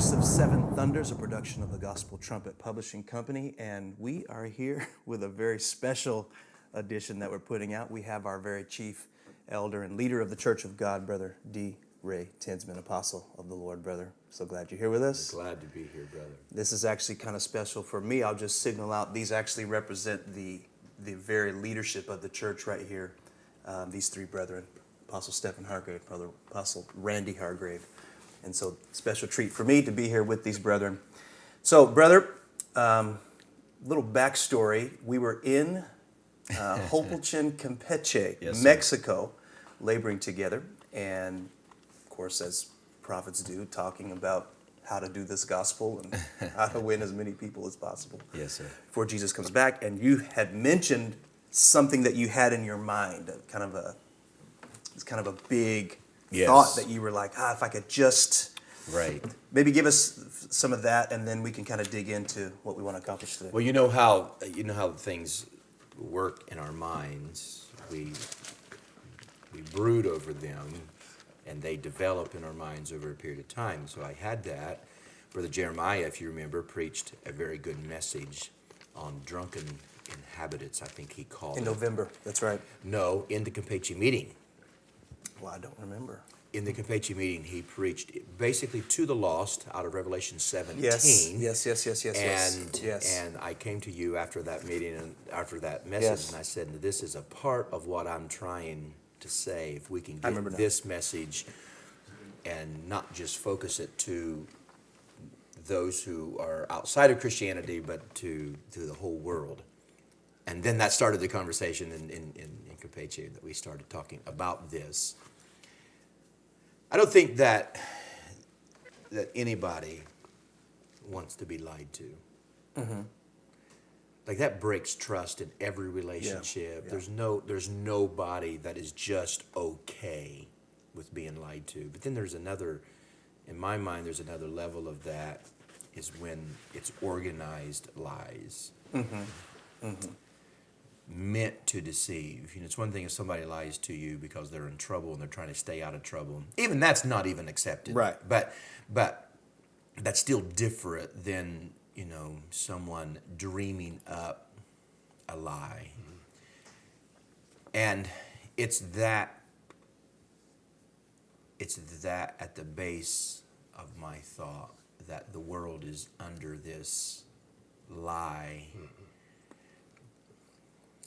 Voice of Seven Thunders, a production of the Gospel Trumpet Publishing Company, and we are here with a very special edition that we're putting out. We have our very chief elder and leader of the Church of God, Brother D. Ray Tinsman, Apostle of the Lord, brother. So glad you're here with us. Glad to be here, brother. This is actually kind of special for me. I'll just signal out, these actually represent the very leadership of the church right here. These three brethren, Apostle Stephen Hargrave, Brother Apostle Randy Hargrave. And so, special treat for me to be here with these brethren. So, brother, little backstory. We were in Hopelchin, Campeche, Yes, Mexico, laboring together. And, of course, as prophets do, talking about how to do this gospel and how to win as many people as possible. Yes, sir. Before Jesus comes back. And you had mentioned something that you had in your mind, it's kind of a big thought that you were like, if I could just maybe give us some of that, and then we can kind of dig into what we want to accomplish today. Well, you know how things work in our minds. We brood over them, and they develop in our minds over a period of time. So I had that. Brother Jeremiah, if you remember, preached a very good message on drunken inhabitants, I think he called it. In November, that's right. No, in the Campeche meeting. Well, I don't remember. In the Campeche meeting, he preached basically to the lost out of Revelation 17. Yes. And I came to you after that meeting and after that message, and I said, this is a part of what I'm trying to say. If we can get this message and not just focus it to those who are outside of Christianity, but to the whole world. And then that started the conversation in Campeche that we started talking about this. I don't think that anybody wants to be lied to. Mm-hmm. Like that breaks trust in every relationship. Yeah. There's nobody that is just okay with being lied to. But then there's another, in my mind, there's another level of that is when it's organized lies. Mm-hmm. Mm-hmm. Meant to deceive. It's one thing if somebody lies to you because they're in trouble and they're trying to stay out of trouble. Even that's not even accepted. Right. But that's still different than, someone dreaming up a lie. Mm-hmm. And it's that at the base of my thought that the world is under this lie. Mm-hmm.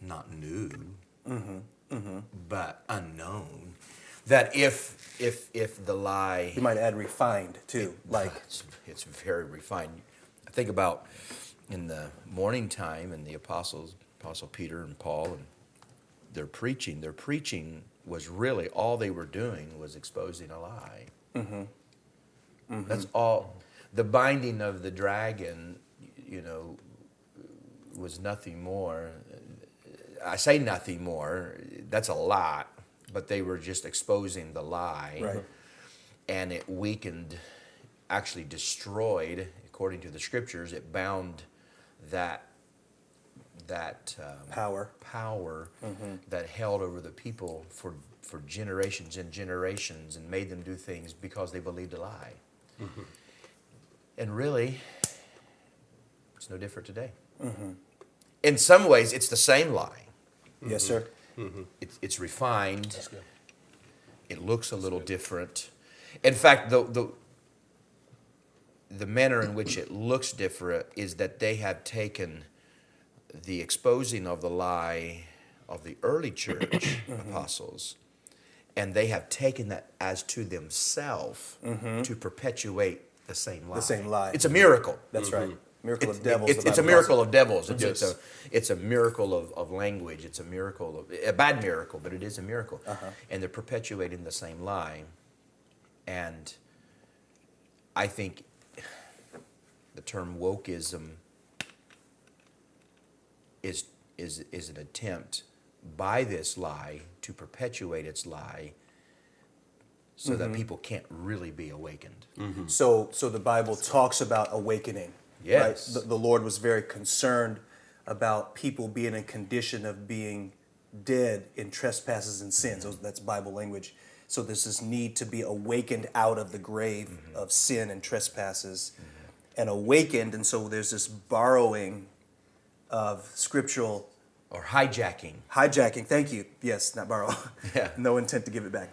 Not new, but unknown. That if the lie, you might add refined too, it's very refined. I think about in the morning time and the Apostle Peter and Paul and their preaching. Their preaching was really all they were doing was exposing a lie. Mm-hmm. Mm-hmm. That's all. The binding of the dragon, was nothing more. I say nothing more, that's a lot, but they were just exposing the lie. Right. And it weakened, actually destroyed, according to the scriptures, it bound that power mm-hmm. that held over the people for generations and generations and made them do things because they believed a lie. Mm-hmm. And really, it's no different today. Mm-hmm. In some ways, it's the same lie. Yes, sir. Mm-hmm. It's refined. That's good. It looks a little different. In fact, the manner in which it looks different is that they have taken the exposing of the lie of the early church apostles, and they have taken that as to themselves to perpetuate the same lie. The same lie. It's a miracle. That's right. Miracle of devils. It's a miracle of devils. It's a miracle of language. It's a miracle a bad miracle, but it is a miracle. Uh-huh. And they're perpetuating the same lie. And I think the term wokeism is an attempt by this lie to perpetuate its lie so that people can't really be awakened. Mm-hmm. So the Bible talks about awakening. Yes. Right? The Lord was very concerned about people being in a condition of being dead in trespasses and sins. That's Bible language. So there's this need to be awakened out of the grave of sin and trespasses and awakened. And so there's this borrowing of scriptural Or hijacking. hijacking. Thank you. Yes, not borrow. Yeah. No intent to give it back.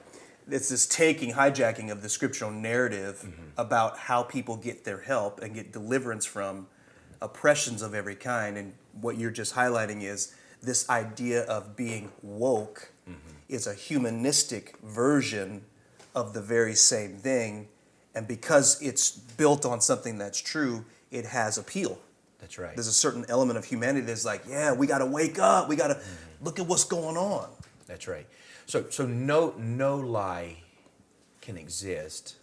It's this hijacking of the scriptural narrative about how people get their help and get deliverance from oppressions of every kind. And what you're just highlighting is this idea of being woke is a humanistic version of the very same thing. And because it's built on something that's true, it has appeal. That's right. There's a certain element of humanity that's like, yeah, we got to wake up. We got to look at what's going on. That's right. So no lie can exist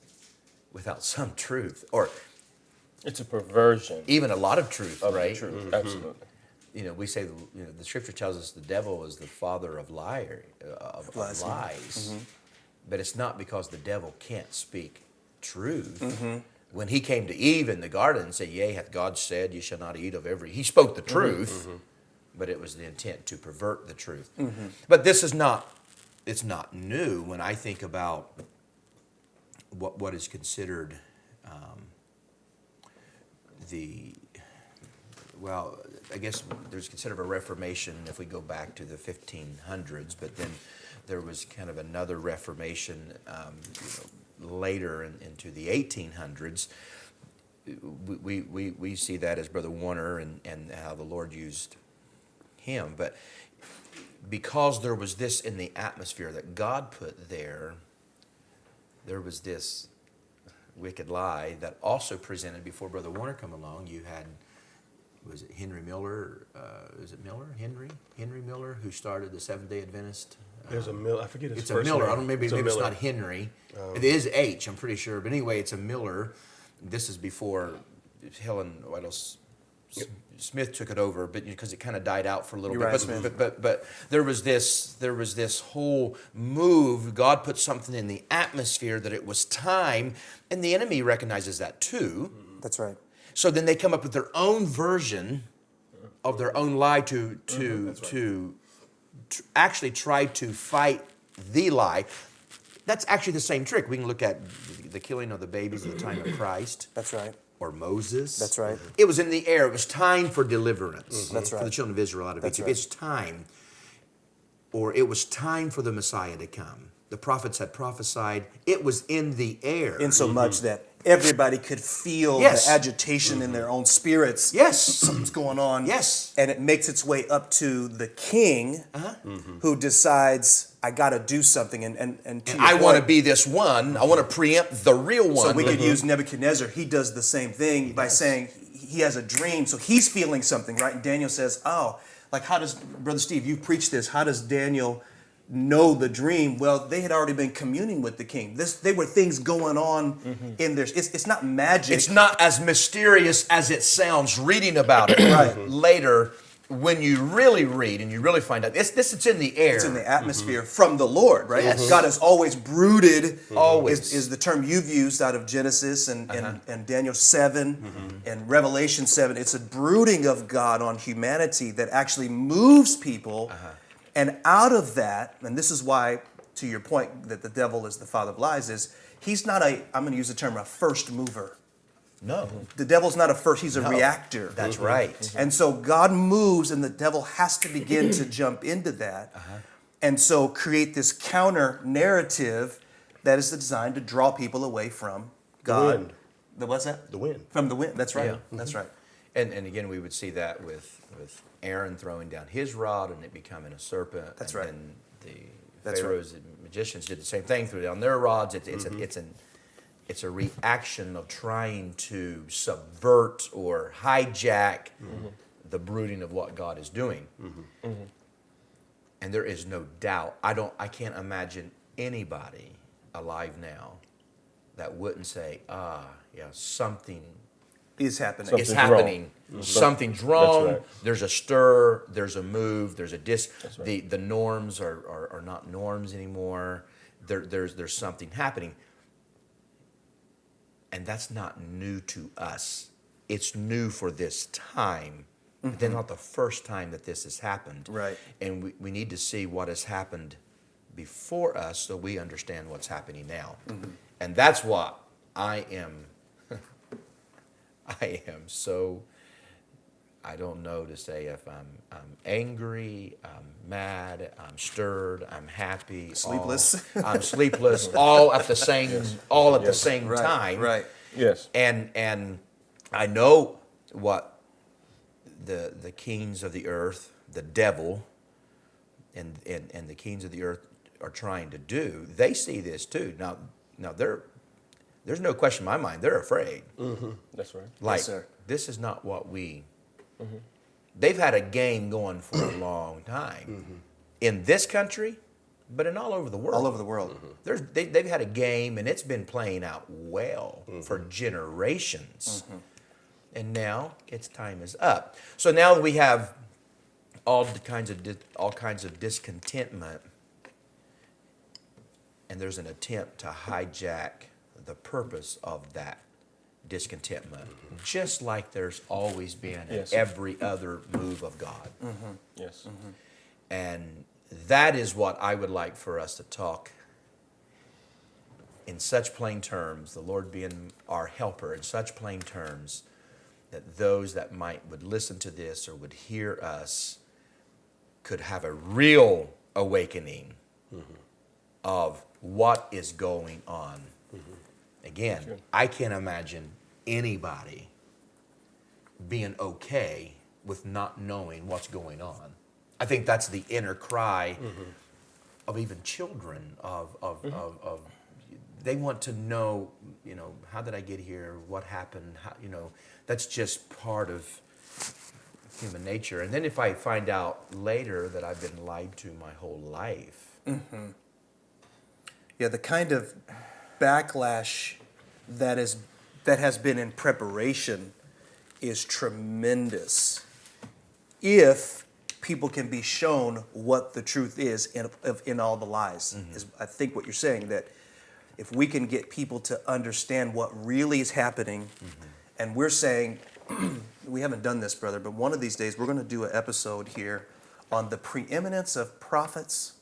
without some truth, or It's a perversion even a lot of truth, of right? the truth. Absolutely. You know, we say the scripture tells us the devil is the father of Lies. lies, but it's not because the devil can't speak truth. When he came to Eve in the garden and said, "Yea, hath God said, you shall not eat of every," he spoke the truth, but it was the intent to pervert the truth. But this is not. It's not new when I think about what is considered I guess there's considered a Reformation if we go back to the 1500s, but then there was kind of another Reformation later into the 1800s. We see that as Brother Warner and how the Lord used him, but because there was this in the atmosphere that God put there was this wicked lie that also presented before Brother Warner come along. You had, was it Henry Miller? Is it Miller? Henry Miller, who started the Seventh-day Adventist. There's a Miller. I forget his It's first a Miller. name. I don't know. Maybe it's Miller. not Henry. It is H. I'm pretty sure. But anyway, it's a Miller. This is before Helen Whittle Smith took it over, but because it kind of died out for a little You're bit. right, But there was this whole move. God put something in the atmosphere that it was time, and the enemy recognizes that too. That's right. So then they come up with their own version of their own lie to actually try to fight the lie. That's actually the same trick. We can look at the killing of the babies at the time of Christ. That's right. Or Moses. That's right. It was in the air. It was time for deliverance. That's right. For the children of Israel out of That's Egypt. right. It's time. Or it was time for the Messiah to come. The prophets had prophesied. It was in the air. In so much that everybody could feel Yes. the agitation in their own spirits. Yes. Something's going on. Yes. And it makes its way up to the king who decides, I got to do something. And I want to be this one. I want to preempt the real one. So we could use Nebuchadnezzar. He does the same thing by saying he has a dream. So he's feeling something, right? And Daniel says, oh, like how does, Brother Steve, you preached this. How does Daniel know the dream? Well, they had already been communing with the king. They were things going on in there. It's not magic. It's not as mysterious as it sounds reading about it Right. later when you really read and you really find out. It's in the air. It's in the atmosphere from the Lord, right? Yes. God has always brooded. Always. Is the term you've used out of Genesis and Daniel 7 and Revelation 7. It's a brooding of God on humanity that actually moves people. And out of that, and this is why, to your point, that the devil is the father of lies, is he's not I'm going to use the term, a first mover. No. The devil's not a first, he's a No. reactor. That's right. And so God moves and the devil has to begin to jump into that. And so create this counter narrative that is designed to draw people away from God. wind. What's that? The wind. From the wind. That's right. Yeah. That's right. And again, we would see that with Aaron throwing down his rod and it becoming a serpent. That's and right. then the That's right. Pharaoh's magicians did the same thing, threw down their rods. It's a reaction of trying to subvert or hijack the brooding of what God is doing. And there is no doubt. I can't imagine anybody alive now that wouldn't say, something Is happening. Something's it's happening. wrong. Something's wrong. That's right. There's a stir. There's a move. There's a That's right. The norms are not norms anymore. There's something happening, and that's not new to us. It's new for this time. But then not the first time that this has happened. Right. And we need to see what has happened before us so we understand what's happening now. And that's what I am so, I don't know to say if I'm angry, I'm mad, I'm stirred, I'm happy, Sleepless. I'm sleepless, all at the same time. Right. Yes. And I know what the kings of the earth, the devil, and the kings of the earth are trying to do. They see this too. Now there's no question in my mind. They're afraid. That's right. Like, Yes, sir. this is not what we. They've had a game going for a long time in this country, but in all over the world. All over the world. They've had a game, and it's been playing out well for generations. And now its time is up. So now we have all kinds of discontentment, and there's an attempt to hijack the purpose of that discontentment, just like there's always been in Yes. every other move of God. Yes. And that is what I would like for us to talk in such plain terms, the Lord being our helper, in such plain terms, that those that would listen to this or would hear us could have a real awakening of what is going on. Again, Sure. I can't imagine anybody being okay with not knowing what's going on. I think that's the inner cry of even children of they want to know, how did I get here? What happened? How, that's just part of human nature. And then if I find out later that I've been lied to my whole life. Yeah, the kind of backlash that has been in preparation is tremendous. If people can be shown what the truth is in all the lies, is I think what you're saying, that if we can get people to understand what really is happening, and we're saying, we haven't done this, brother, but one of these days we're going to do an episode here on the preeminence of prophets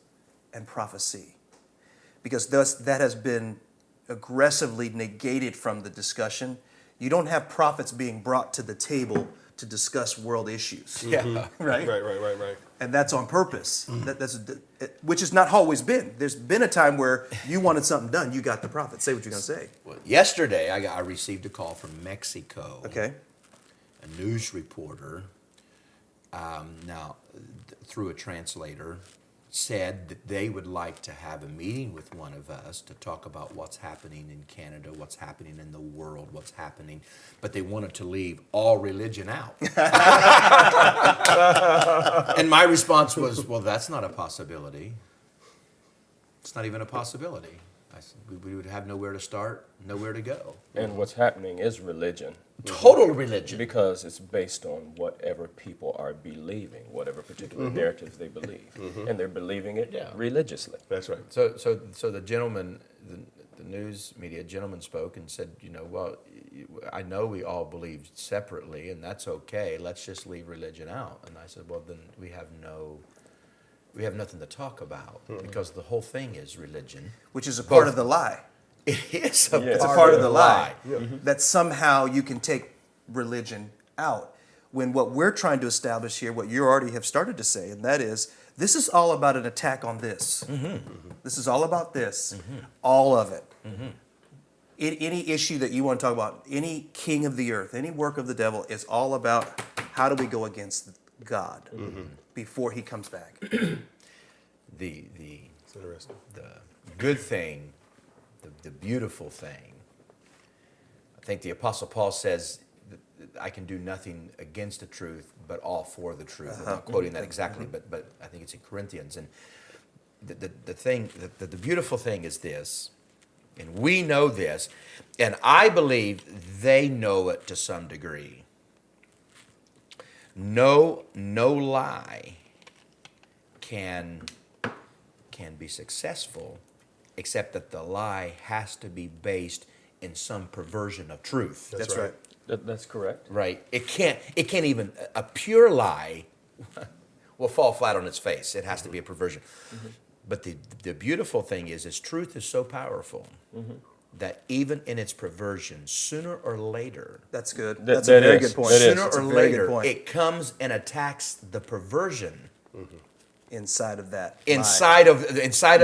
and prophecy, because that has been aggressively negated from the discussion. You don't have prophets being brought to the table to discuss world issues. Yeah. Right? Right. And that's on purpose. Which has not always been. There's been a time where you wanted something done, you got the prophet. Say what you're going to say. Well, yesterday, I received a call from Mexico. Okay? A news reporter, through a translator, said that they would like to have a meeting with one of us to talk about what's happening in Canada, what's happening in the world, what's happening, but they wanted to leave all religion out. And my response was, well, that's not a possibility. It's not even a possibility. I said, we would have nowhere to start, nowhere to go. And what's happening is religion. Total religion. Because it's based on whatever people are believing, whatever particular narratives they believe. And they're believing it religiously. That's right. So the gentleman, the news media gentleman spoke and said, well, I know we all believe separately, and that's okay. Let's just leave religion out. And I said, well, then we have nothing to talk about, because the whole thing is religion. Which is a part of the lie. It is It's a part of the lie. That somehow you can take religion out. When what we're trying to establish here, what you already have started to say, and that is, this is all about an attack on this. This is all about this. All of it. Any issue that you want to talk about, any king of the earth, any work of the devil, is all about how do we go against God before he comes back. The It's interesting. good thing, the beautiful thing. I think the Apostle Paul says, I can do nothing against the truth, but all for the truth. I'm not quoting that exactly, but I think it's in Corinthians. And the beautiful thing is this, and we know this, and I believe they know it to some degree. No lie can be successful, except that the lie has to be based in some perversion of truth. That's right. That's correct. Right? It can't even, a pure lie will fall flat on its face. It has to be a perversion. But the beautiful thing is truth is so powerful that even in its perversion, sooner or later, That's good. That- That's that a very is. good point. That is. sooner That's a or very good later, point. it comes and attacks the perversion Inside of that inside of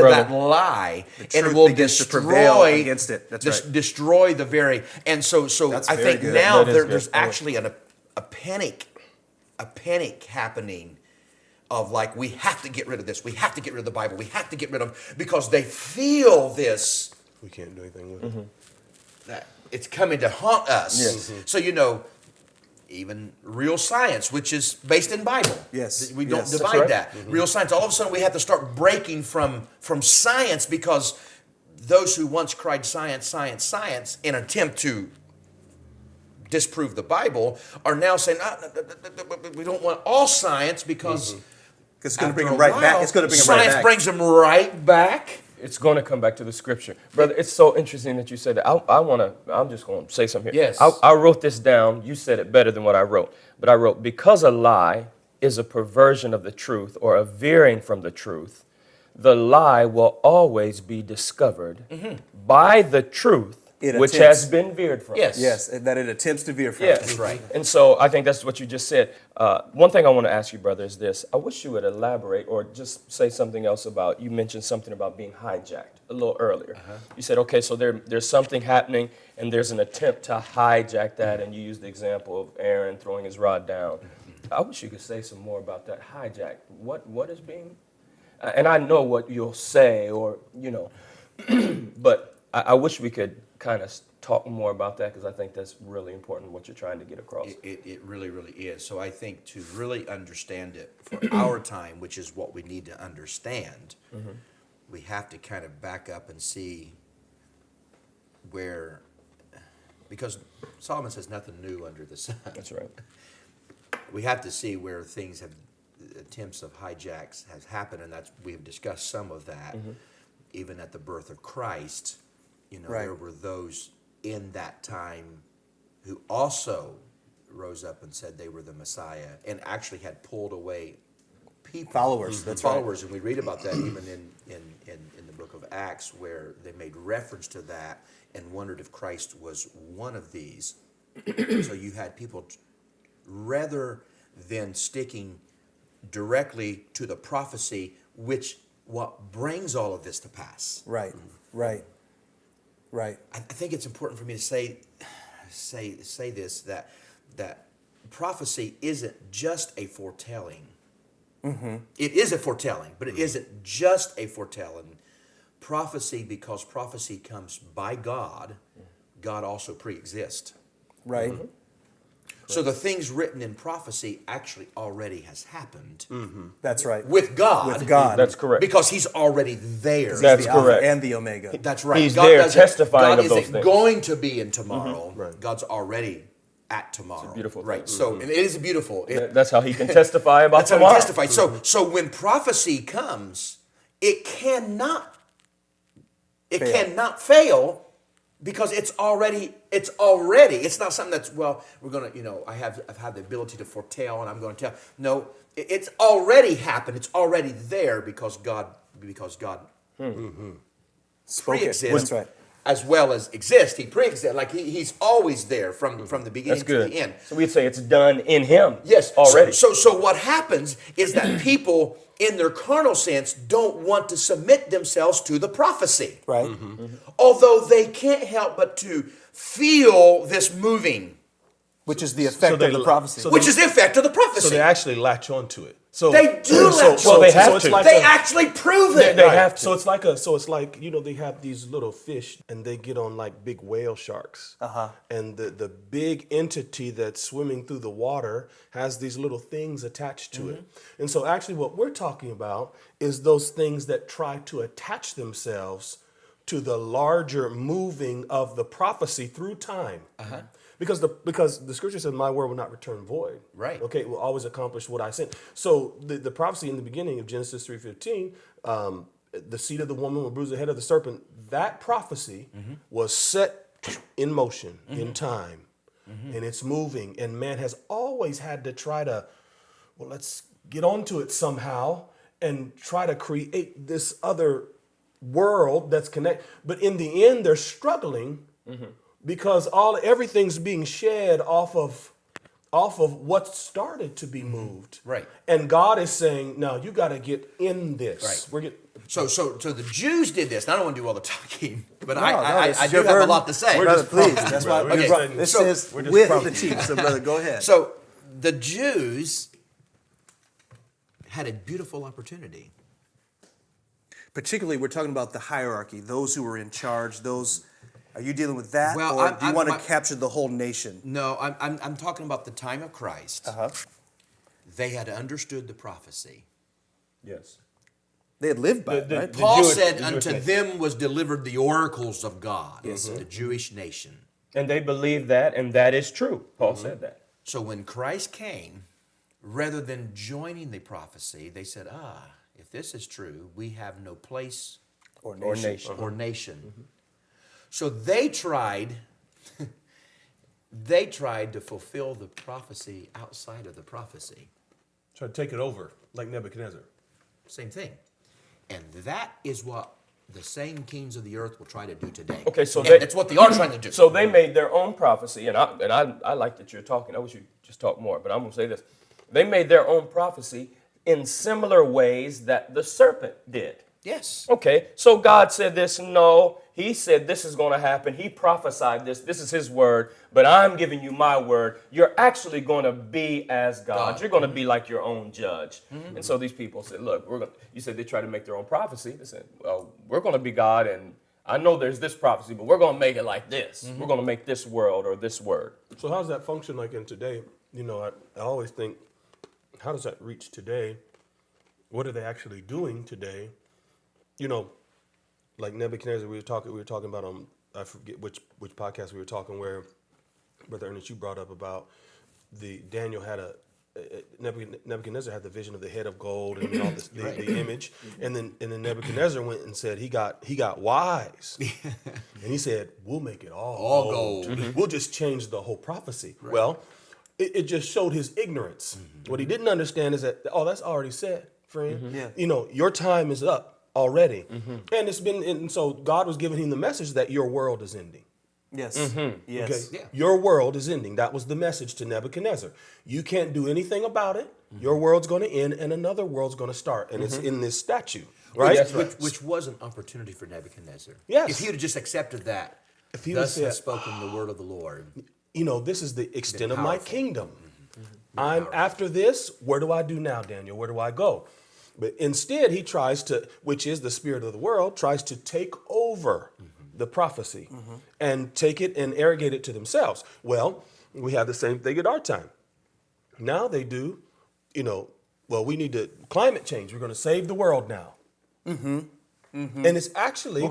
Brother. that lie, and truth it will begins to prevail destroy against it. That's right. destroy the very. And so That's I very think good. now That is there's good. actually a panic happening of like, we have to get rid of this, we have to get rid of the Bible, we have to get rid of, because they feel this We can't do anything with it. that it's coming to haunt us. Yes. So even real science, which is based in Bible. Yes. We don't Yes. divide That's right. that. Real science. All of a sudden we have to start breaking from science, because those who once cried science, science, science in an attempt to disprove the Bible are now saying, we don't want all science, because Because it's going to bring after them a right back. while, It's going to bring them right science back. brings them right back. It's going to come back to the scripture. Brother, it's so interesting that you said that. I'm just going to say something here. Yes. I wrote this down. You said it better than what I wrote. But I wrote, because a lie is a perversion of the truth or a veering from the truth, the lie will always be discovered by the truth It which attempts- has been veered from. Yes. Yes, that it attempts to veer from. Yes. That's right. And so I think that's what you just said. One thing I want to ask you, brother, is this. I wish you would elaborate or just say something else about, you mentioned something about being hijacked a little earlier. You said, okay, so there's something happening and there's an attempt to hijack that, and you used the example of Aaron throwing his rod down. I wish you could say some more about that hijack. What is being, and I know what you'll say, or, but I wish we could kind of talk more about that, because I think that's really important, what you're trying to get across. It really, really is. So I think to really understand it for our time, which is what we need to understand, we have to kind of back up and see where, because Solomon says nothing new under the sun. That's right. We have to see where things have, attempts of hijacks has happened, and we've discussed some of that. Even at the birth of Christ, Right. there were those in that time who also rose up and said they were the Messiah, and actually had pulled away people. Followers, that's right. followers, and we read about that even in the book of Acts, where they made reference to that and wondered if Christ was one of these. So you had people, rather than sticking directly to the prophecy, which what brings all of this to pass. Right, right, right. I think it's important for me to say this, that prophecy isn't just a foretelling. It is a foretelling, but it isn't just a foretelling. Prophecy, because prophecy comes by God, God also pre-exists. Right. So the things written in prophecy actually already has happened That's right. with God. With God. That's correct. Because he's already there. That's He's the Alpha correct. and the Omega. That's right. He's there doesn't- testifying God of those isn't things. going to be in tomorrow. Right. God's already at tomorrow. It's a beautiful right. thing. So and it is beautiful. That's how he can testify about That's how tomorrow. he testified. So when prophecy comes, it cannot fail, because it's not something that's, well, we're gonna, I've had the ability to foretell and I'm going to tell. No, it's already happened. It's already there, because God Spoke it. pre-exists, That's right. as well as exist. He pre-exists, like he's always there from the beginning That's good. to the end. So we'd say it's done in him. Yes, already. So what happens is that people, in their carnal sense, don't want to submit themselves to the prophecy, Right. although they can't help but to feel this moving, Which is the effect they of the li- prophecy. so which is the effect of the prophecy. So they actually latch onto it. So They do latch Well, they have it's to. like they a- actually prove it. They have to. So it's like they have these little fish and they get on like big whale sharks. And the big entity that's swimming through the water has these little things attached to it. And so actually what we're talking about is those things that try to attach themselves to the larger moving of the prophecy through time. Because the scripture says, my word will not return void. Right. Okay, it will always accomplish what I sent. So the prophecy in the beginning of Genesis 3:15, the seed of the woman will bruise the head of the serpent, that prophecy was set in motion, in time. And it's moving. And man has always had to try to, let's get onto it somehow. and try to create this other world that's connected. But in the end, they're struggling because everything's being shed off of what started to be moved. Right. And God is saying, "No, you got to get in this." Right. We're So the Jews did this. And I don't want to do all the talking, but No, I this is do your have a burden. lot to say. Brother, please. That's why Okay, this so- is we're just with prompting the chief. So, brother, go ahead. So the Jews had a beautiful opportunity. Particularly, we're talking about the hierarchy, those who were in charge. Those, are you dealing with that, Well, or do you want to my- capture the whole nation? No, I'm talking about the time of Christ. They had understood the prophecy. Yes. They had lived by it, The- right? Paul Jewish- said, the Jewish unto nation. them was delivered the oracles of God, the Jewish nation. And they believe that, and that is true. Paul said that. So when Christ came, rather than joining the prophecy, they said, if this is true, we have no place Or Or nation. nation. or nation. So they tried to fulfill the prophecy outside of the prophecy. try to take it over like Nebuchadnezzar. Same thing. And that is what the same kings of the earth will try to do today. Okay, so And they- that's what they are trying to do. So they made their own prophecy, and I like that you're talking. I wish you just talk more, but I'm going to say this. They made their own prophecy in similar ways that the serpent did. Yes. Okay, so God said this, no, he said this is going to happen. He prophesied this. This is his word, but I'm giving you my word. You're actually going to be as God. You're going to be like your own judge. And so these people said, look, you said they tried to make their own prophecy. They said, well, we're going to be God, and I know there's this prophecy, but we're going to make it like this. We're going to make this world or this word. So how does that function like in today? I always think, how does that reach today? What are they actually doing today? Like Nebuchadnezzar, we were talking about I forget which podcast we were talking, where Brother Ernest, you brought up about Daniel had Nebuchadnezzar had the vision of the head of gold and all this, the image, and then Nebuchadnezzar went and said he got wise, and he said, we'll make it all gold. We'll just change the whole prophecy. Right. Well, it just showed his ignorance. What he didn't understand is that that's already said, friend. Yeah. Your time is up already, and so God was giving him the message that your world is ending. Yes. Okay? Yes. Yeah. Your world is ending. That was the message to Nebuchadnezzar. You can't do anything about it. Your world's going to end and another world's going to start. And it's in this statue, right? That's right. Which was an opportunity for Nebuchadnezzar. Yes. If he would have just accepted that, If he thus would has say, spoken the word of the Lord. this is the extent of my powerful. kingdom. I'm after this. Where do I do now, Daniel? Where do I go? But instead, he tries to, which is the spirit of the world, tries to take over the prophecy and take it and arrogate it to themselves. Well, we have the same thing at our time. Now they do, we need to climate change. We're going to save the world now. And it's actually We're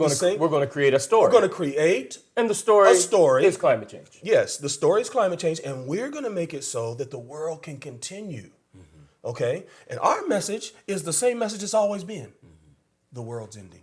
going to create a story. We're going to create and the story, a story. is climate change. Yes, the story is climate change, and we're going to make it so that the world can continue. Okay? And our message is the same message it's always been. The world's ending.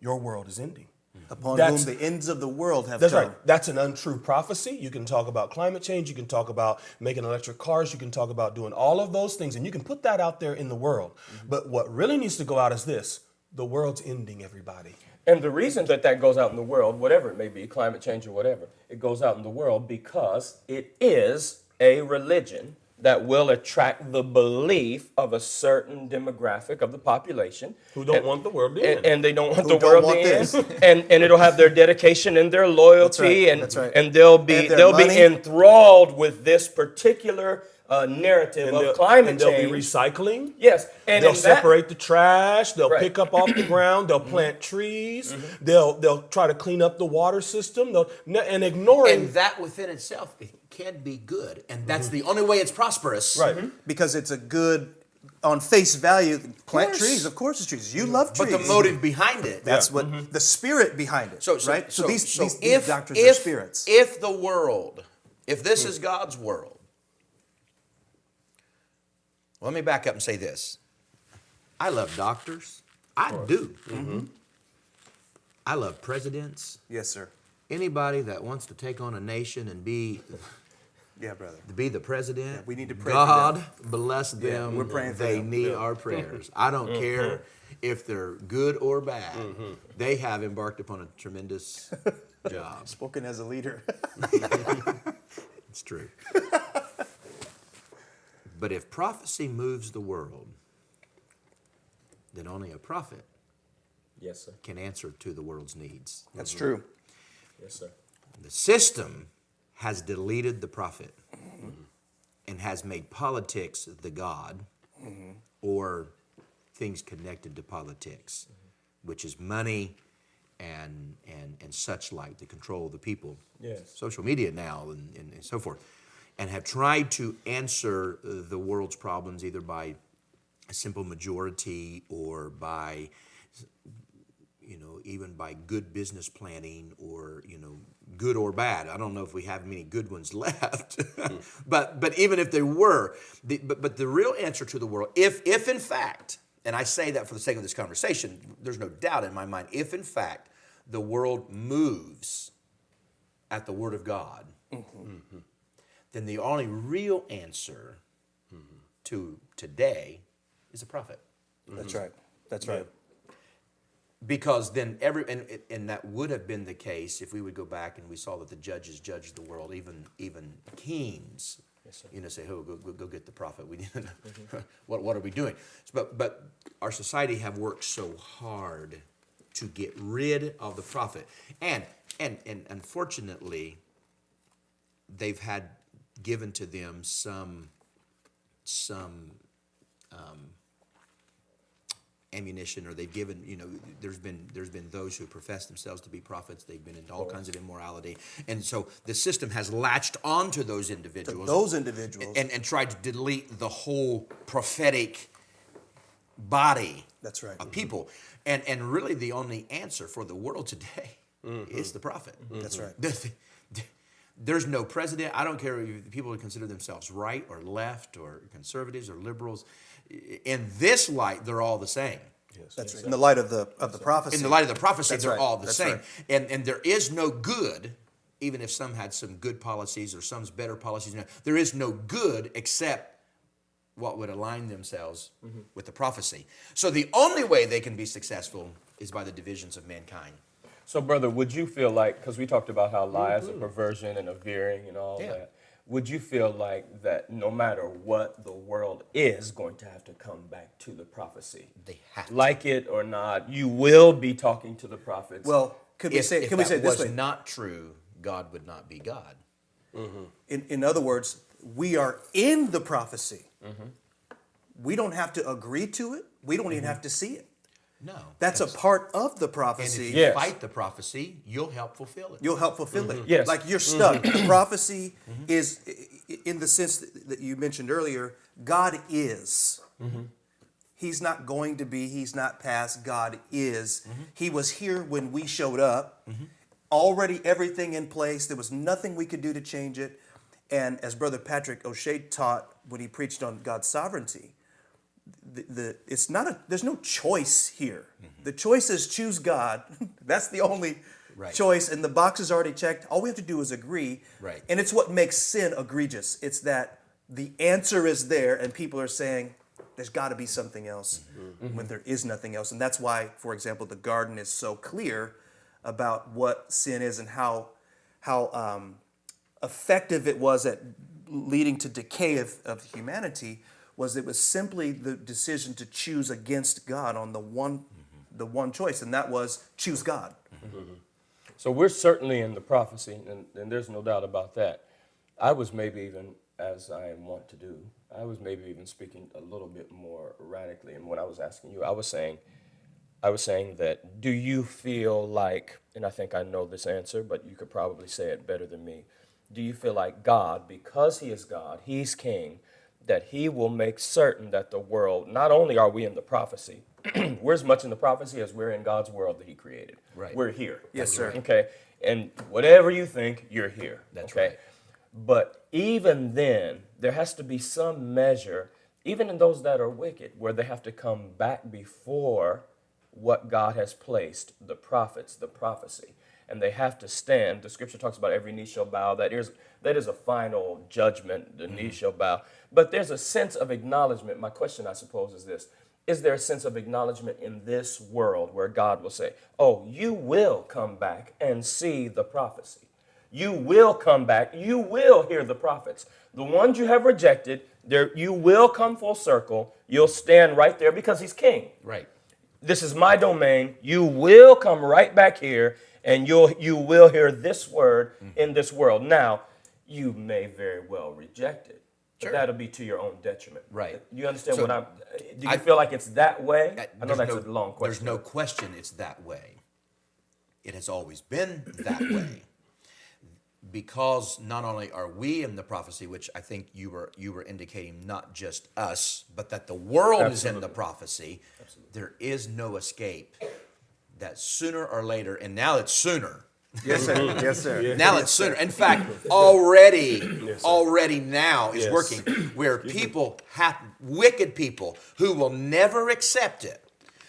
Your world is ending. Upon whom the ends of the world have That's come. right. That's an untrue prophecy. You can talk about climate change. You can talk about making electric cars. You can talk about doing all of those things, and you can put that out there in the world. But what really needs to go out is this. The world's ending, everybody. And the reason that goes out in the world, whatever it may be, climate change or whatever, it goes out in the world because it is a religion that will attract the belief of a certain demographic of the population. Who don't want the world to end. And they don't want Who the don't world want to this. end. And it'll have their dedication and their loyalty. That's right. And they'll be And their they'll be money. enthralled with this particular narrative of climate they'll change. be recycling. Yes. And They'll in that- separate the trash. They'll Right. pick up off the ground. They'll plant trees. They'll try to clean up the water system. And ignoring. And that within itself it can be good. And that's the only way it's prosperous. Right. Because it's a good, on face value, plant course. trees. Of course it's trees. You love trees. But the motive behind it. That's what the spirit behind it. right? So these doctrines are spirits. If the world, if this is God's world, let me back up and say this. I love doctors. I do. I love presidents. Yes, sir. Anybody that wants to take on a nation and be Yeah, brother. to be the president. Yeah, we need to pray for God them. bless them. we're praying for they them. need our prayers. I don't care if they're good or bad. They have embarked upon a tremendous job. Spoken as a leader. It's true. But if prophecy moves the world, then only a prophet Yes, sir. can answer to the world's needs. That's true. Yes, sir. The system has deleted the prophet and has made politics the God or things connected to politics, which is money and such like to control the people. Yes. Social media now and so forth. And have tried to answer the world's problems either by a simple majority or by, even by good business planning or, good or bad. I don't know if we have many good ones left, but even if there were, but the real answer to the world, if in fact, and I say that for the sake of this conversation, there's no doubt in my mind, if in fact the world moves at the word of God, then the only real answer to today is a prophet. That's right. That's right. Because then and that would have been the case if we would go back and we saw that the judges judged the world, even kings. Yes, sir. Say, "Oh, go get the prophet." We didn't. What are we doing? But our society have worked so hard to get rid of the prophet, and unfortunately, they've had given to them some ammunition, or they've given, there's been those who profess themselves to be prophets. They've been into all kinds of immorality, and so the system has latched onto those individuals, and tried to delete the whole prophetic body. That's right. Of people, and really the only answer for the world today is the prophet. That's right. There's no president. I don't care if people would consider themselves right or left or conservatives or liberals. In this light, they're all the same. Yes. That's right. In the light of the prophecy. In the light of the prophecy, That's they're right. all the That's same. right. And there is no good, even if some had some good policies or some's better policies. There is no good except what would align themselves with the prophecy. So the only way they can be successful is by the divisions of mankind. So, brother, would you feel like, because we talked about how lies and perversion and a veering and all that, would you feel like that no matter what, the world is going to have to come back to the prophecy? They have to. Like it or not, you will be talking to the prophets. Well, can we say If it this was way? not true, God would not be God. In other words, we are in the prophecy. We don't have to agree to it. We don't even have to see it. No. That's a part of the And prophecy. if you Yes. fight the prophecy, you'll help fulfill it. You'll help fulfill it. Yes. Like you're stuck. The prophecy is, in the sense that you mentioned earlier, God is. He's not going to be. He's not past. God is. He was here when we showed up. Already everything in place. There was nothing we could do to change it. And as Brother Patrick O'Shea taught when he preached on God's sovereignty, there's no choice here. The choice is choose God. That's the only choice, and the box is already checked. All we have to do is agree. Right. And it's what makes sin egregious. It's that the answer is there, and people are saying there's got to be something else when there is nothing else. And that's why, for example, the garden is so clear about what sin is and how effective it was at leading to decay of humanity. It was simply the decision to choose against God on the one choice, and that was choose God. So we're certainly in the prophecy, and there's no doubt about that. I was maybe even, as I want to do, I was maybe even speaking a little bit more radically. And when I was asking you, I was saying that, do you feel like, and I think I know this answer, but you could probably say it better than me. Do you feel like God, because he is God, he's king, that he will make certain that the world, not only are we in the prophecy, we're as much in the prophecy as we're in God's world that he created. Right. We're here. Yes, sir. Okay. And whatever you think, you're here. That's okay? right. But even then, there has to be some measure, even in those that are wicked, where they have to come back before what God has placed, the prophets, the prophecy. and they have to stand. The scripture talks about every knee shall bow. That is a final judgment. The knee shall bow. But there's a sense of acknowledgement. My question, I suppose, is this. Is there a sense of acknowledgement in this world where God will say, oh, you will come back and see the prophecy. You will come back. You will hear the prophets. The ones you have rejected, you will come full circle. You'll stand right there because he's king. Right. This is my domain. You will come right back here and you will hear this word in this world. Now, you may very well reject it. Sure. But that'll be to your own detriment. Right. You understand So what I'm... Do you feel like it's that way? I know that's a long question. There's no question it's that way. It has always been that way. Because not only are we in the prophecy, which I think you were indicating not just us, but that the world is in the prophecy, there is no escape. That sooner or later, and now it's sooner. Yes, sir. Yes, sir. Now it's sooner. In fact, already now is working where people wicked people who will never accept it,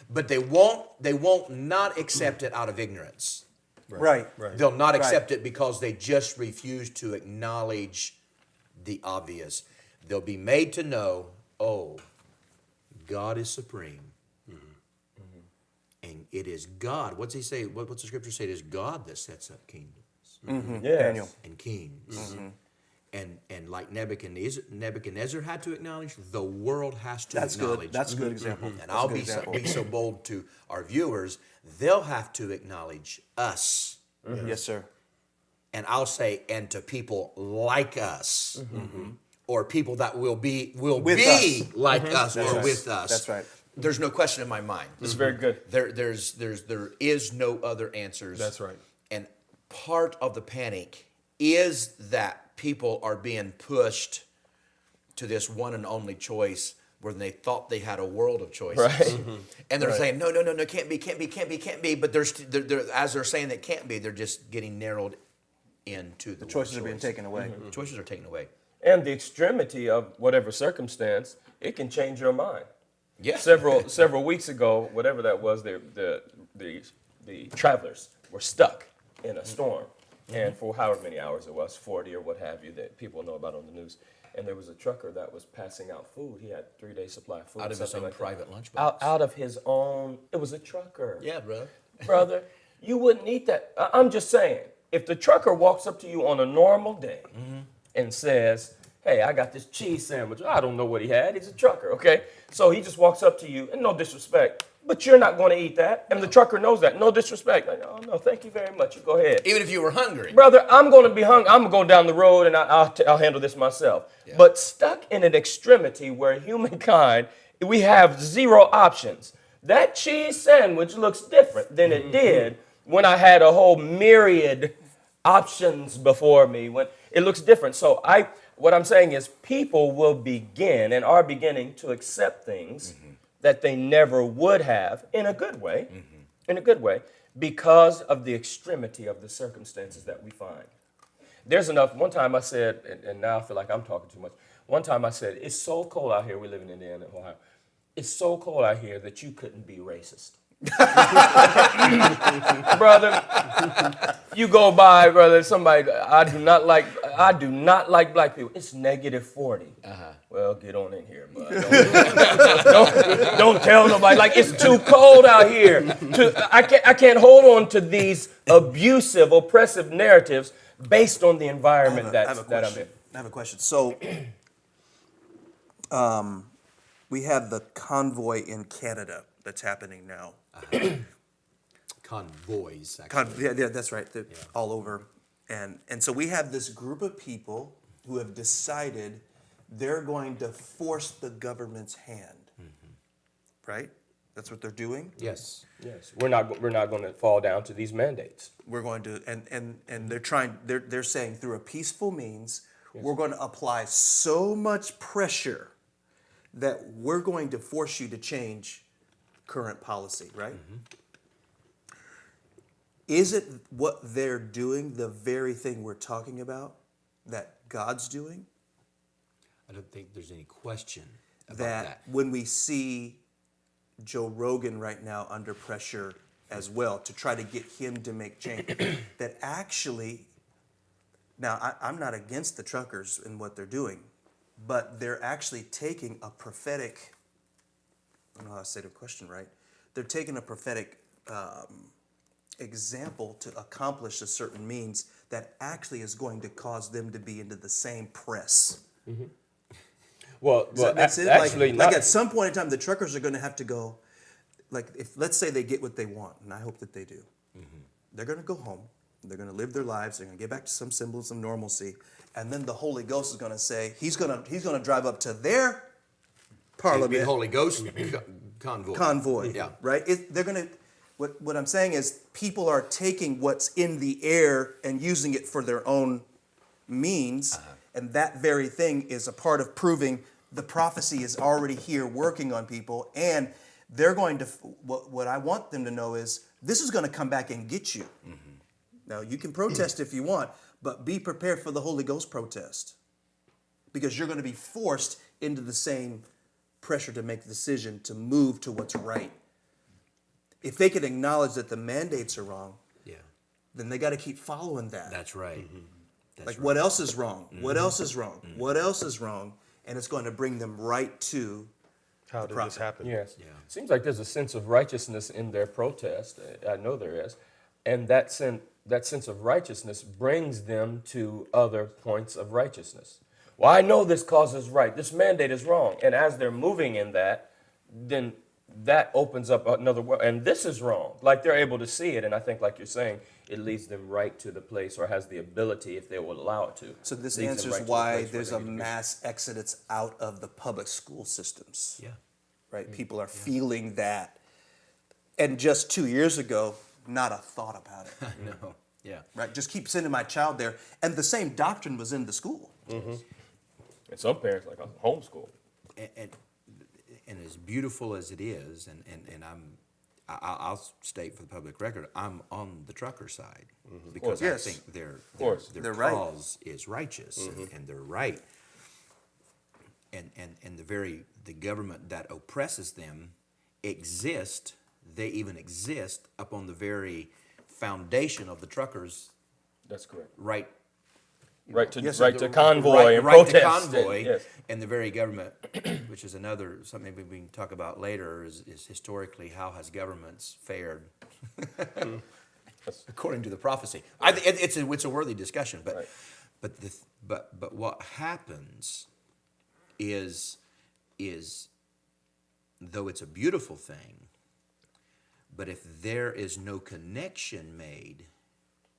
but they won't not accept it out of ignorance. Right. They'll not accept it because they just refuse to acknowledge the obvious. They'll be made to know, oh, God is supreme. And it is God. What's he say? What's the scripture say? It is God that sets up kingdoms Yes. Daniel. and kings. And like Nebuchadnezzar had to acknowledge, the world has to That's acknowledge. good. That's a good example. And I'll be so bold to our viewers, they'll have to acknowledge us. Yes, sir. And I'll say, and to people like us, or people that will be With us. like us That's or right. with us. That's right. There's no question in my mind. It's very good. There is no other answers. That's right. And part of the panic is that people are being pushed to this one and only choice where they thought they had a world of choices. Right. And they're saying, no, can't be. But as they're saying that can't be, they're just getting narrowed into the Choices word are being choice. taken away. Choices are taken away. And the extremity of whatever circumstance, it can change your mind. Yes. Several weeks ago, whatever that was, the travelers were stuck in a storm. And for however many hours it was, 40 or what have you, that people know about on the news. And there was a trucker that was passing out food. He had 3-day supply of food. Out of his something own like private that. lunchbox. Out of his own, it was a trucker. Yeah, bro. Brother, you wouldn't eat that. I'm just saying, if the trucker walks up to you on a normal day and says, hey, I got this cheese sandwich. I don't know what he had. He's a trucker, okay? So he just walks up to you, and no disrespect, but you're not going to eat that. And the trucker knows that. No disrespect. Like, oh, no, thank you very much. You go ahead. Even if you were hungry. Brother, I'm going to be hungry. I'm going to go down the road, and I'll handle this myself. Yeah. But stuck in an extremity where humankind, we have zero options. That cheese sandwich looks different than it did when I had a whole myriad options before me. When it looks different. So what I'm saying is people will begin and are beginning to accept things that they never would have in a good way, because of the extremity of the circumstances that we find. There's enough. One time I said, and now I feel like I'm talking too much. One time I said, it's so cold out here. We live in Indiana, Ohio. It's so cold out here that you couldn't be racist. Brother, you go by, brother, somebody, I do not like black people. It's -40. Well, get on in here, bud. Don't tell nobody. Like, it's too cold out here. I can't hold on to these abusive, oppressive narratives based on the environment that I'm in. I have a question. So, we have the convoy in Canada that's happening now. Convoys, actually. Yeah, that's right. They're all over. And so we have this group of people who have decided they're going to force the government's hand. Right? That's what they're doing. Yes. Yes, we're not going to fall down to these mandates. We're going to, and they're saying through a peaceful means, we're going to apply so much pressure that we're going to force you to change current policy, right? Is it what they're doing, the very thing we're talking about, that God's doing? I don't think there's any question about That when we see Joe Rogan right now under pressure as well to try to get him to make change. That actually, now I'm not against the truckers and what they're doing, but they're actually taking a prophetic, I don't know how to say the question right, they're taking a prophetic example to accomplish a certain means that actually is going to cause them to be into the same press. Well, That's it. actually, Like at some point in time, the truckers are going to have to go. Like, if let's say they get what they want, and I hope that they do, they're going to go home. They're going to live their lives. They're going to get back to some semblance of normalcy, and then the Holy Ghost is going to say he's going to drive up to their parliament. The Holy Ghost convoy. Yeah. Right. They're going to. What I'm saying is people are taking what's in the air and using it for their own means. And that very thing is a part of proving the prophecy is already here working on people. And they're going to, what I want them to know is this is going to come back and get you. Now, you can protest if you want, but be prepared for the Holy Ghost protest. Because you're going to be forced into the same pressure to make the decision to move to what's right. If they can acknowledge that the mandates are wrong, then they got to keep following that. That's right. That's Like, right. what else is wrong? What else is wrong? What else is wrong? And it's going to bring them right to How did this happen? Yes. Yeah. Seems like there's a sense of righteousness in their protest. I know there is. And that sense of righteousness brings them to other points of righteousness. Well, I know this cause is right. This mandate is wrong. And as they're moving in that, then that opens up another world. And this is wrong. Like, they're able to see it. And I think, like you're saying, it leads them right to the place, or has the ability, if they will allow it to. So this leads them answers right to the why place where there's they a need to be. mass exodus out of the public school systems. Yeah. Right? People are feeling that. And just 2 years ago, not a thought about it. No. Yeah. Right? Just keep sending my child there. And the same doctrine was in the school. And some parents, like, homeschool. And as beautiful as it is, and I'll state for the public record, I'm on the trucker side because Yes. I think their They're right. cause is righteous and they're right. And the government that oppresses them they even exist upon the very foundation of the truckers That's correct. right Right to Yes, right to the- convoy and right to protest. convoy, Yes. and the very government, which is another something we can talk about later, is historically how has governments fared according to the prophecy. I think it's a worthy discussion, but Right. but what happens is though it's a beautiful thing, but if there is no connection made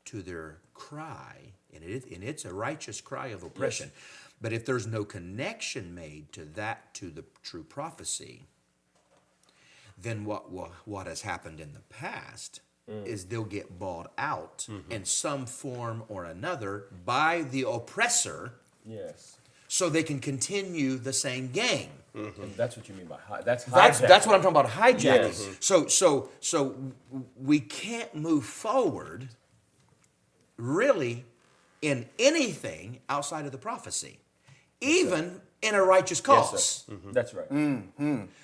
to their cry, and it's a righteous cry of oppression, but if there's no connection made to the true prophecy, then what has happened in the past is they'll get bought out in some form or another by the oppressor, Yes. so they can continue the same game. And that's what you mean by that's That's hijacking. what I'm talking about, hijacking. Yes. So we can't move forward really in anything outside of the prophecy, even in a righteous cause. Yes, sir. That's right.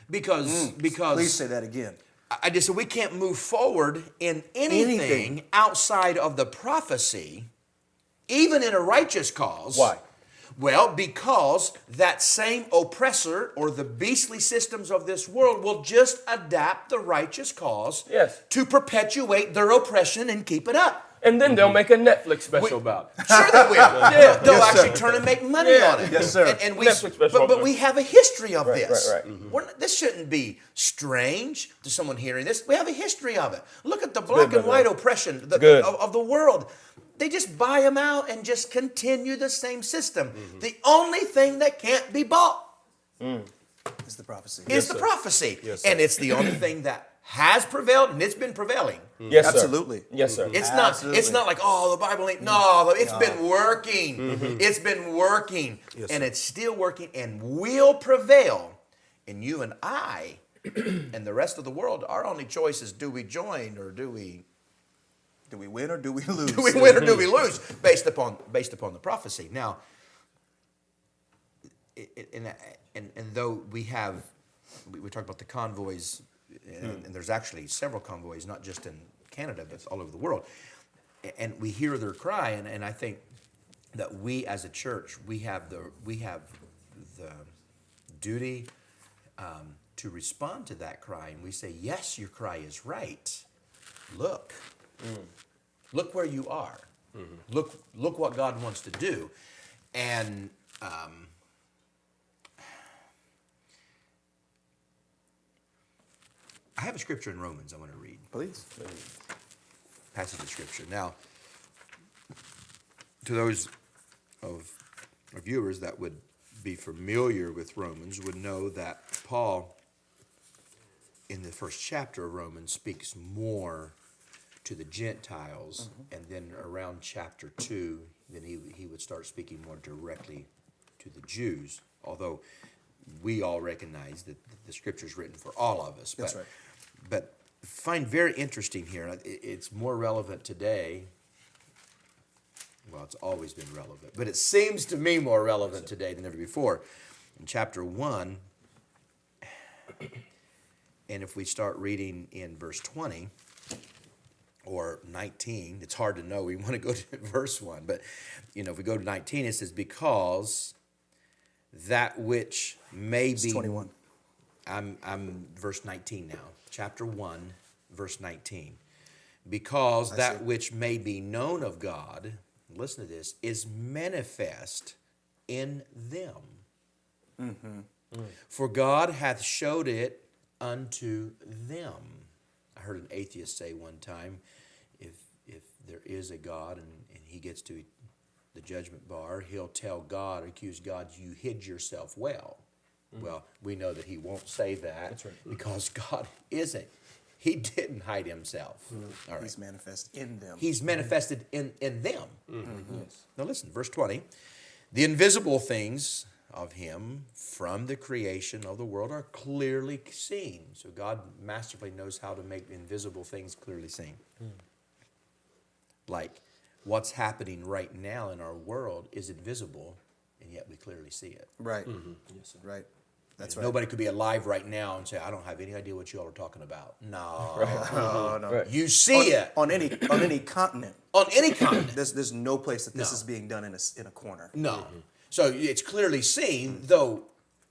Because Please say that again. I just said we can't move forward in anything outside of the prophecy, even in a righteous cause. Why? Well, because that same oppressor or the beastly systems of this world will just adapt the righteous cause Yes. to perpetuate their oppression and keep it up. And then they'll make a Netflix special about it. Sure they will. Yeah. They'll Yes, actually sir. turn and make money on it. Yes, sir. And we, Netflix special. but we have a history of Right, this. right. This shouldn't be strange to someone hearing this. We have a history of it. Look at the black and white oppression of the world. They just buy them out and just continue the same system. The only thing that can't be bought Is the prophecy. is the prophecy. Yes, sir. And it's the only thing that has prevailed, and it's been prevailing. Yes, sir. Absolutely. Yes, sir. It's not like, oh, the Bible ain't, no, it's been working. It's been working. Yes, And sir. it's still working and will prevail. And you and I and the rest of the world, our only choice is, do we join or do we win or do we lose? do we win or do we lose based upon the prophecy? Now, and though we talk about the convoys and there's actually several convoys, not just in Canada, but all over the world. And we hear their cry, and I think that we as a church, we have the duty to respond to that cry, and we say, yes, your cry is right. Look where you are. Look what God wants to do. And I have a scripture in Romans I want to read. Please. Passage of scripture. Now, to those of our viewers that would be familiar with Romans would know that Paul, in the first chapter of Romans, speaks more to the Gentiles, and then around chapter 2, then he would start speaking more directly to the Jews, although we all recognize that the scripture is written for all of us. That's right. But find very interesting here, and it's more relevant today. Well, it's always been relevant, but it seems to me more relevant today than ever before. In chapter 1, and if we start reading in verse 20 or 19, it's hard to know. We want to go to verse 1, but if we go to 19, it says, because that which may It's be 21. I'm verse 19 now. Chapter 1, verse 19. Because that which may be known of God, listen to this, is manifest in them. For God hath showed it unto them. I heard an atheist say one time, if there is a God and he gets to the judgment bar, he'll tell God, accuse God, you hid yourself well. Well, we know that he won't say that. That's right. Because God isn't. He didn't hide himself. All right. He's manifest in them. He's manifested in them. Yes. Now listen, verse 20. The invisible things of him from the creation of the world are clearly seen. So God masterfully knows how to make invisible things clearly seen. Like what's happening right now in our world is invisible, and yet we clearly see it. Right. Yes, sir. Right. That's right. Nobody could be alive right now and say, I don't have any idea what you all are talking about. No. Oh, no. Right. You see it. On any continent. On any continent. There's no place that this No. is being done in a corner. No. So it's clearly seen, though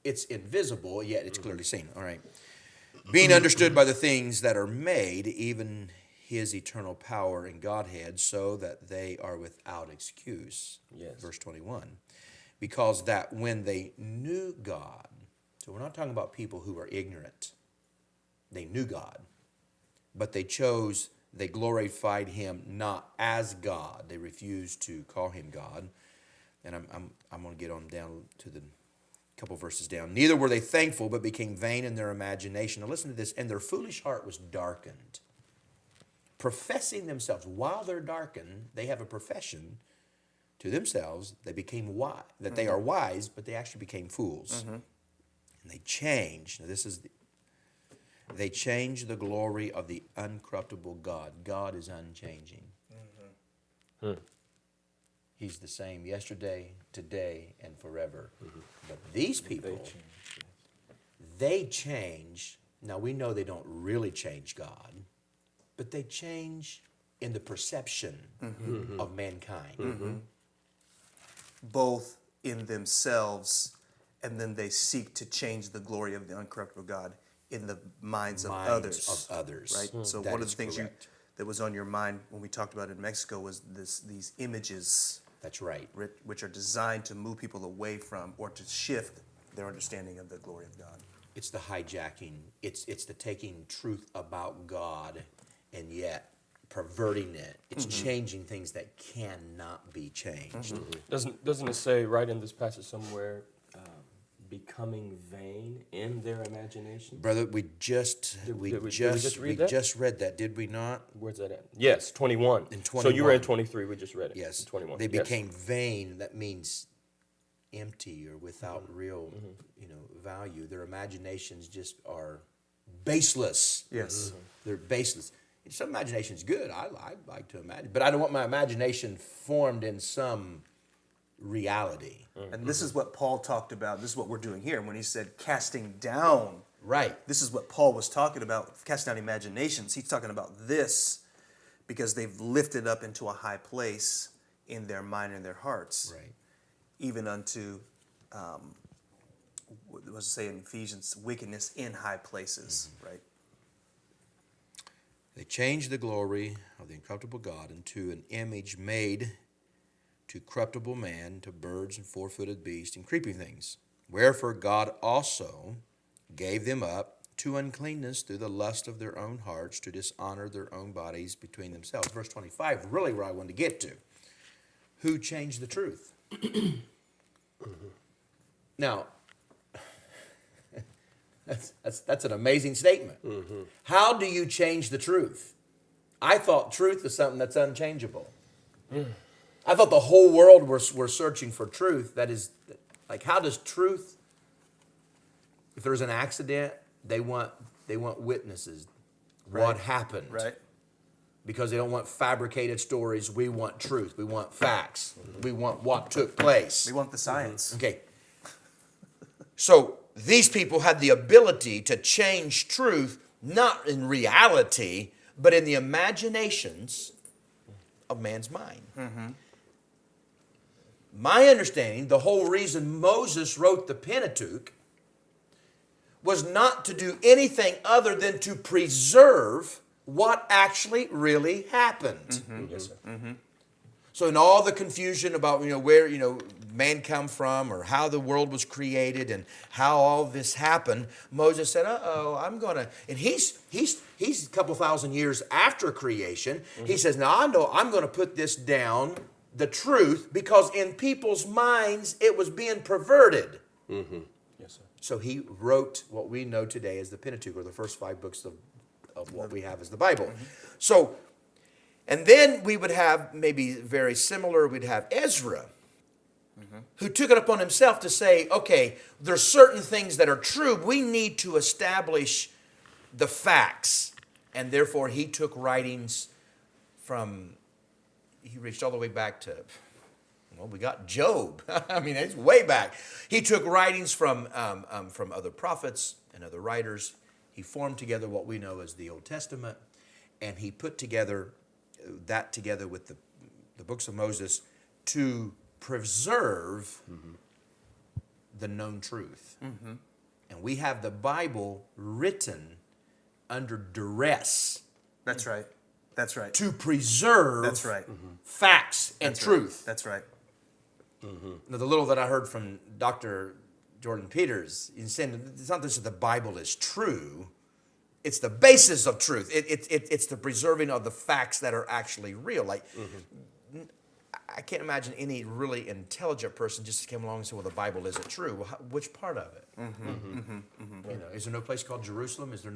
it's invisible, yet it's clearly seen. All right. Being understood by the things that are made, even his eternal power and Godhead, so that they are without excuse. Yes. Verse 21. Because that when they knew God, so we're not talking about people who are ignorant. They knew God, but they glorified him not as God. They refused to call him God. And I'm going to get on down to the couple verses down. Neither were they thankful, but became vain in their imagination. Now listen to this. And their foolish heart was darkened. Professing themselves, while they're darkened, they have a profession to themselves. They became wise, that they are wise, but they actually became fools. And they changed. Now they changed the glory of the uncorruptible God. God is unchanging. He's the same yesterday, today, and forever. But these people, they change. Now we know they don't really change God, but they change in the perception of mankind. Both in themselves, and then they seek to change the glory of the uncorruptible God in the minds of others. Right? So That one of is the things correct. that was on your mind when we talked about it in Mexico was these images, That's right. which are designed to move people away from or to shift their understanding of the glory of God. It's the hijacking. It's the taking truth about God and yet perverting it. It's changing things that cannot be changed. Doesn't it say right in this passage somewhere, becoming vain in their imagination? Brother, we just read that, did we not? Where's that at? Yes, 21. In So you were in 21. 23. We just read it. Yes. 21. They Yes. became vain. That means empty or without real, value. Their imaginations just are baseless. Yes. They're baseless. Some imagination's good. I like to imagine, but I don't want my imagination formed in some reality. And this is what Paul talked about. This is what we're doing here when he said casting down Right. This is what Paul was talking about, casting out imaginations. He's talking about this because they've lifted up into a high place in their mind and their hearts. Right. Even unto, what was it say in Ephesians, wickedness in high places, right? They changed the glory of the incorruptible God into an image made to corruptible man, to birds and four-footed beasts and creeping things. Wherefore God also gave them up to uncleanness through the lust of their own hearts, to dishonor their own bodies between themselves. Verse 25, really where I wanted to get to. Who changed the truth? Now, that's an amazing statement. How do you change the truth? I thought truth is something that's unchangeable. I thought the whole world were searching for truth. That is, like, how does truth, if there's an accident, they want witnesses. Right. What happened? Right. Because they don't want fabricated stories. We want truth. We want facts. We want what took place. We want the science. Okay. So these people had the ability to change truth, not in reality, but in the imaginations of man's mind. My understanding, the whole reason Moses wrote the Pentateuch was not to do anything other than to preserve what actually really happened. Yes, sir. So in all the confusion about where man come from or how the world was created and how all this happened, Moses said, I'm gonna, and he's a couple thousand years after creation. He says, now I know I'm gonna put this down, the truth, because in people's minds it was being perverted. Yes, sir. So he wrote what we know today as the Pentateuch, or the first 5 books of what we have as the Bible. So, and then we would have maybe very similar, we'd have Ezra, who took it upon himself to say, okay, there's certain things that are true. We need to establish the facts. And therefore he took writings he reached all the way back to, well, we got Job. I mean, it's way back. He took writings from other prophets and other writers. He formed together what we know as the Old Testament, and he put that together with the books of Moses to preserve the known truth. And we have the Bible written under duress. That's right. That's right. To preserve That's right. facts and That's truth. Right. That's right. Now, the little that I heard from Dr. Jordan Peters, he's saying it's not just that the Bible is true, it's the basis of truth. It's the preserving of the facts that are actually real. Like, I can't imagine any really intelligent person just came along and said, well, the Bible isn't true. Well, which part of it? Is there no place called Jerusalem? Is there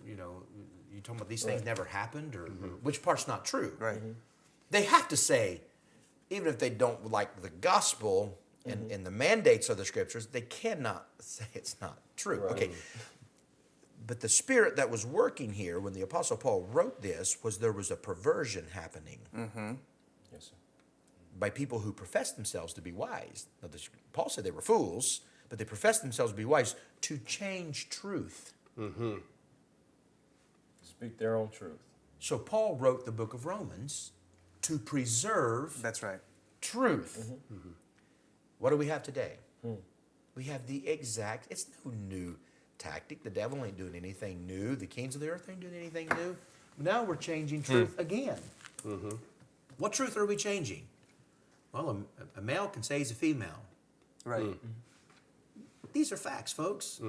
you talking about these things never happened? Or which part's not true? Right. They have to say, even if they don't like the gospel and the mandates of the scriptures, they cannot say it's not true. Right. Okay. But the spirit that was working here when the Apostle Paul wrote this was there was a perversion happening Yes, sir. by people who professed themselves to be wise. Now, Paul said they were fools, but they professed themselves to be wise to change truth. Speak their own truth. So Paul wrote the book of Romans to preserve That's right. truth. What do we have today? We have the exact, it's no new tactic. The devil ain't doing anything new. The kings of the earth ain't doing anything new. Now we're changing truth again. What truth are we changing? Well, a male can say he's a female. Right. These are facts, folks.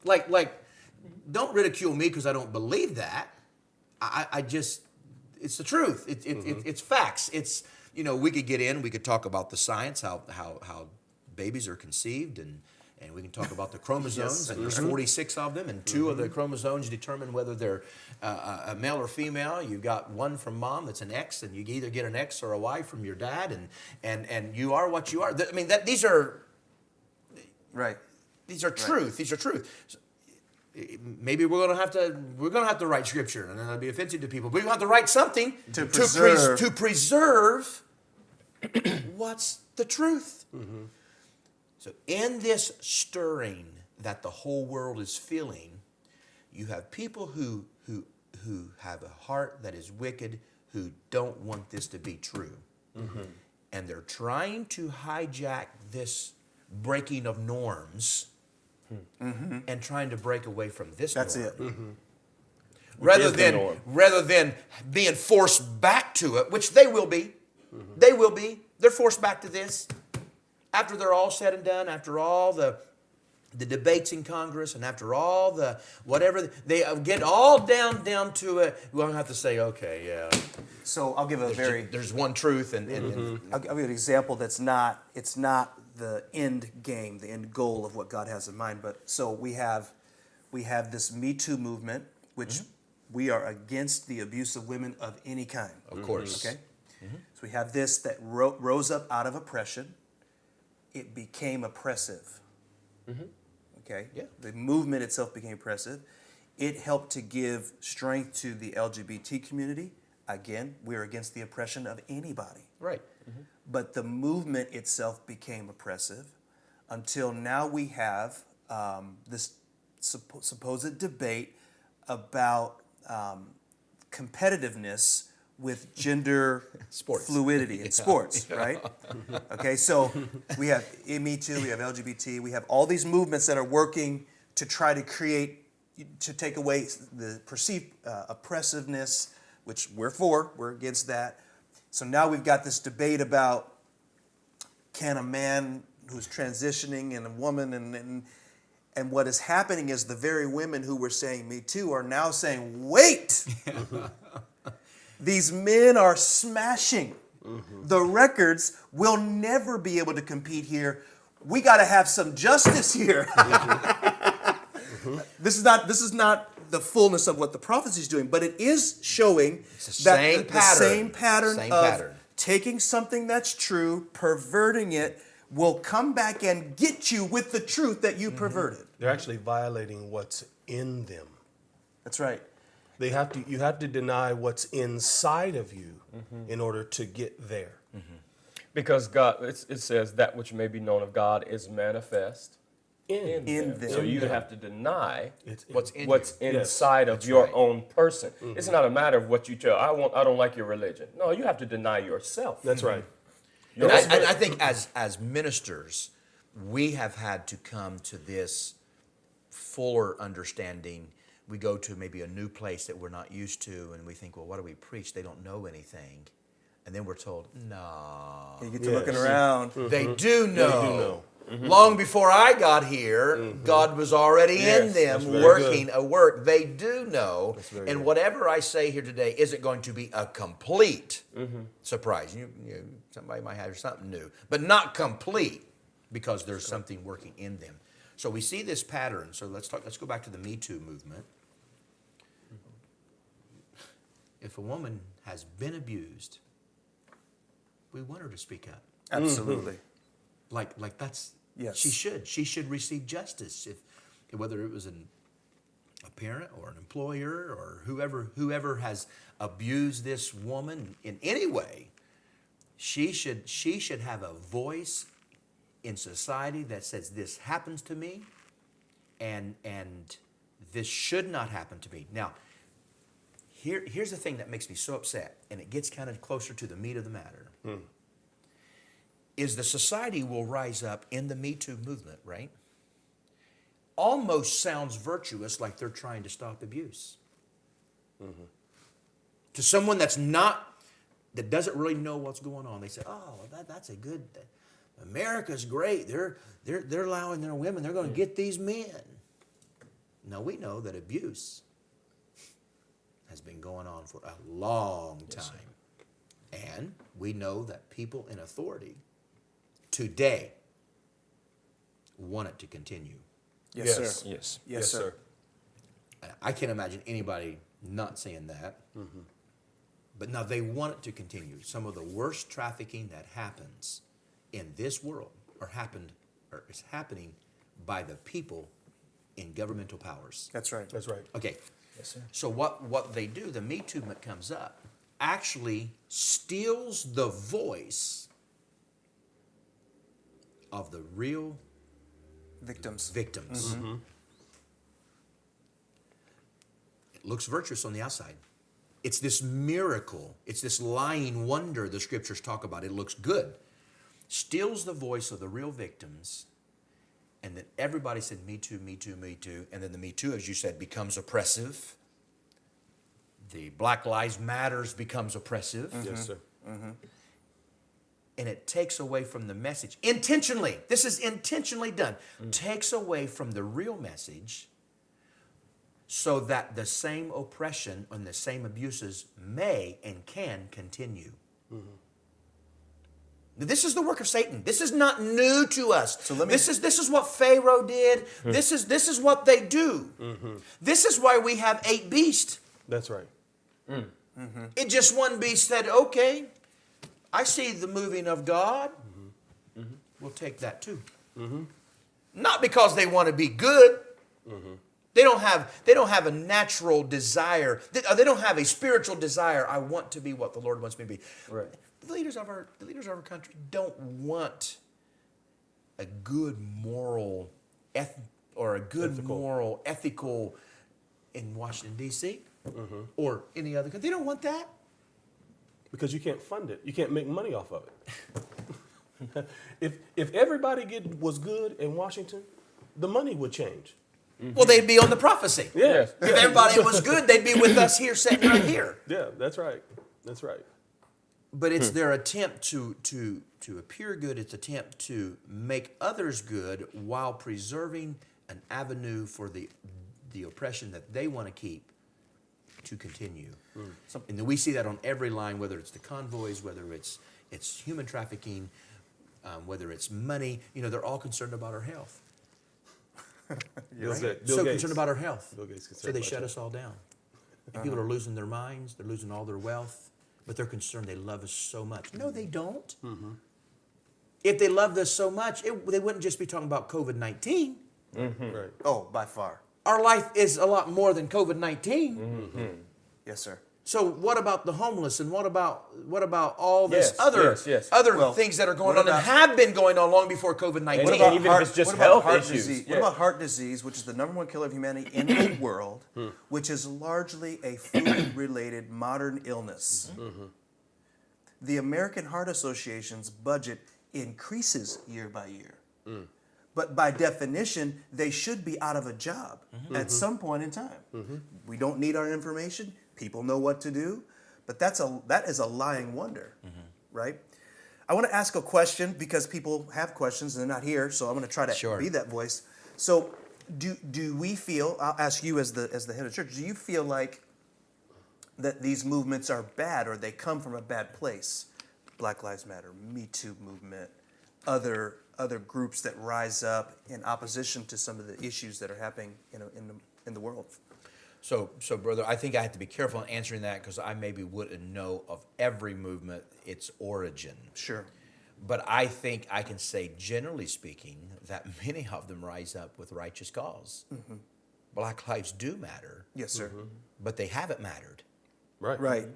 Like, don't ridicule me because I don't believe that. I just, it's the truth. It's facts. It's, we could get in, we could talk about the science, how babies are conceived, and we can talk about the chromosomes, and there's 46 of them, and 2 of the chromosomes determine whether they're a male or female. You've got one from mom that's an X, and you either get an X or a Y from your dad, and you are what you are. I mean, these are Right. These are truth. These are truth. So, maybe we're gonna have to write scripture, and that'll be offensive to people. But we have to write something To preserve. to preserve what's the truth. So in this stirring that the whole world is feeling. You have people who have a heart that is wicked, who don't want this to be true. Mm-hmm. And they're trying to hijack this breaking of norms and trying to break away from this That's norm. it. Mm-hmm. Rather than being forced back to it, which they will be. Mm-hmm. They will be. They're forced back to this. After they're all said and done, after all the debates in Congress, and after all the whatever, they get all down to it. We'll have to say, okay, yeah. So I'll give a There's one truth, and I'll give you an example it's not the end game, the end goal of what God has in mind. But so we have this Me Too movement, which we are against the abuse of women of any kind. of course. Okay? So we have this that rose up out of oppression. It became oppressive. Okay? Yeah. The movement itself became oppressive. It helped to give strength to the LGBT community. Again, we're against the oppression of anybody. Right. But the movement itself became oppressive until now we have this supposed debate about competitiveness with gender Sports. fluidity in sports, right? Okay, so we have Me Too, we have LGBT, we have all these movements that are working to try to take away the perceived oppressiveness, which we're against that. So now we've got this debate about can a man who's transitioning and a woman and what is happening is the very women who were saying Me Too are now saying, wait, these men are smashing the records. We'll never be able to compete here. We got to have some justice here. This is not the fullness of what the prophecy is doing, but it is showing that the same pattern of taking something that's true, perverting it, will come back and get you with the truth that you perverted. They're actually violating what's in them. That's right. You have to deny what's inside of you in order to get there. Because God, it says that which may be known of God is manifest in them. So you have to deny What's inside of your own person. It's not a matter of what you tell. I don't like your religion. No, you have to deny yourself. That's right. And I think as ministers, we have had to come to this fuller understanding. We go to maybe a new place that we're not used to, and we think, well, what do we preach? They don't know anything. And then we're told, no. You get to looking around. They do know. Long before I got here, God was already in them working a work. They do know. And whatever I say here today isn't going to be a complete surprise. Somebody might have something new, but not complete because there's something working in them. So we see this pattern. So let's go back to the Me Too movement. If a woman has been abused, we want her to speak up. Absolutely. Like that's Yes. She should receive justice whether it was a parent or an employer or whoever has abused this woman in any way. She should have a voice in society that says this happens to me, and this should not happen to me. Now, here's the thing that makes me so upset, and it gets kind of closer to the meat of the matter. Is the society will rise up in the Me Too movement, right? Almost sounds virtuous, like they're trying to stop abuse. To someone that doesn't really know what's going on, they say, "Oh, that's a good. America's great. They're allowing their women. They're going to get these men." Now we know that abuse has been going on for a long time, and we know that people in authority today want it to continue. Yes, sir. Yes, sir. I can't imagine anybody not saying that. But now they want it to continue. Some of the worst trafficking that happens in this world is happening by the people in governmental powers. That's right. That's right. Okay. Yes, sir. So what they do, the Me Too movement comes up, actually steals the voice of the real Victims. Victims. It looks virtuous on the outside. It's this miracle. It's this lying wonder the scriptures talk about. It looks good. Steals the voice of the real victims. And then everybody said, me too, me too, me too. And then the me too, as you said, becomes oppressive. The Black Lives Matters becomes oppressive. Yes, sir. And it takes away from the message. Intentionally. This is intentionally done. Takes away from the real message so that the same oppression and the same abuses may and can continue. This is the work of Satan. This is not new to us. So this is what Pharaoh did. This is what they do. This is why we have 8 beasts. That's right. It just one beast said, okay, I see the moving of God. We'll take that too. Not because they want to be good. They don't have a natural desire. They don't have a spiritual desire. I want to be what the Lord wants me to be. Right. The leaders of our country don't want a good moral ethical in Washington D.C. Or any other country. They don't want that. Because you can't fund it. You can't make money off of it. if everybody was good in Washington, the money would change. Well, they'd be on the prophecy. Yeah. If everybody was good, they'd be with us here, sitting right here. Yeah, that's right. That's right. But it's their attempt to appear good. It's attempt to make others good while preserving an avenue for the oppression that they want to keep to continue. And then we see that on every line, whether it's the convoys, whether it's human trafficking, whether it's money. They're all concerned about our health. Bill So Gates. concerned about our health. Bill Gates concerned So they about shut you. us all down. And people are losing their minds. They're losing all their wealth. But they're concerned they love us so much. No, they don't. If they loved us so much, they wouldn't just be talking about COVID-19. Right. Oh, by far. Our life is a lot more than COVID-19. Yes, sir. So what about the homeless, and what about all this Yes, other yes. Well, things that are going what on and about- have been going on long before COVID-19? And even if it's just what about health heart issues? disease? Yeah. What about heart disease, which is the #1 killer of humanity in the world, which is largely a food-related modern illness? The American Heart Association's budget increases year by year. But by definition, they should be out of a job at some point in time. We don't need our information. People know what to do. But that is a lying wonder, right? I want to ask a question because people have questions and they're not here, so I'm going to try to be that voice. So, do we feel? I'll ask you as the head of church. Do you feel like that these movements are bad or they come from a bad place? Black Lives Matter, Me Too movement, other groups that rise up in opposition to some of the issues that are happening in the world. So, brother, I think I have to be careful in answering that because I maybe wouldn't know of every movement, its origin. Sure. But I think I can say, generally speaking, that many of them rise up with righteous cause. Black lives do matter. Yes, sir. But they haven't mattered. Right. Right.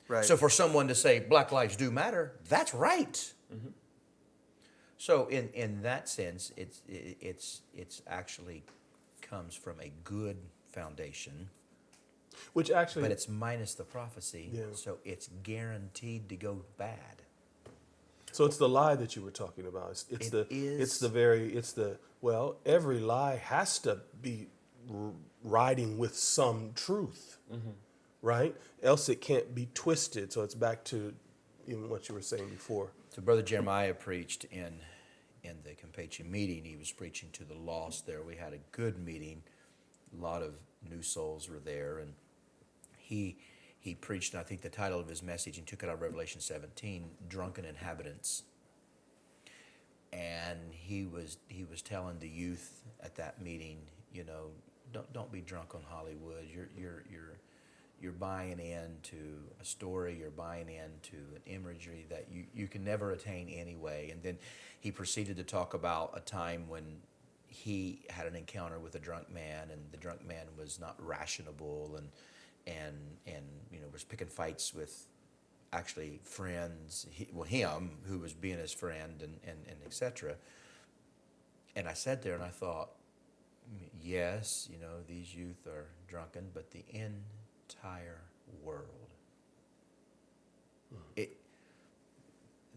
Right. So for someone to say Black lives do matter, that's right. So in that sense, it's actually comes from a good foundation, Which actually, but it's minus the prophecy, Yeah. so it's guaranteed to go bad. so it's the lie that you were talking about. Every lie has to be riding with some truth, right? Else it can't be twisted. So it's back to even what you were saying before. So Brother Jeremiah preached in the Campeche meeting. He was preaching to the lost there. We had a good meeting. A lot of new souls were there, and he preached, and I think the title of his message, he took it out of Revelation 17, Drunken Inhabitants. And he was telling the youth at that meeting, don't be drunk on Hollywood. You're buying into a story, you're buying into an imagery that you can never attain anyway. And then he proceeded to talk about a time when he had an encounter with a drunk man, and the drunk man was not rationable and was picking fights with actually friends, him who was being his friend and etc. And I sat there and I thought, yes, these youth are drunken, but the entire world.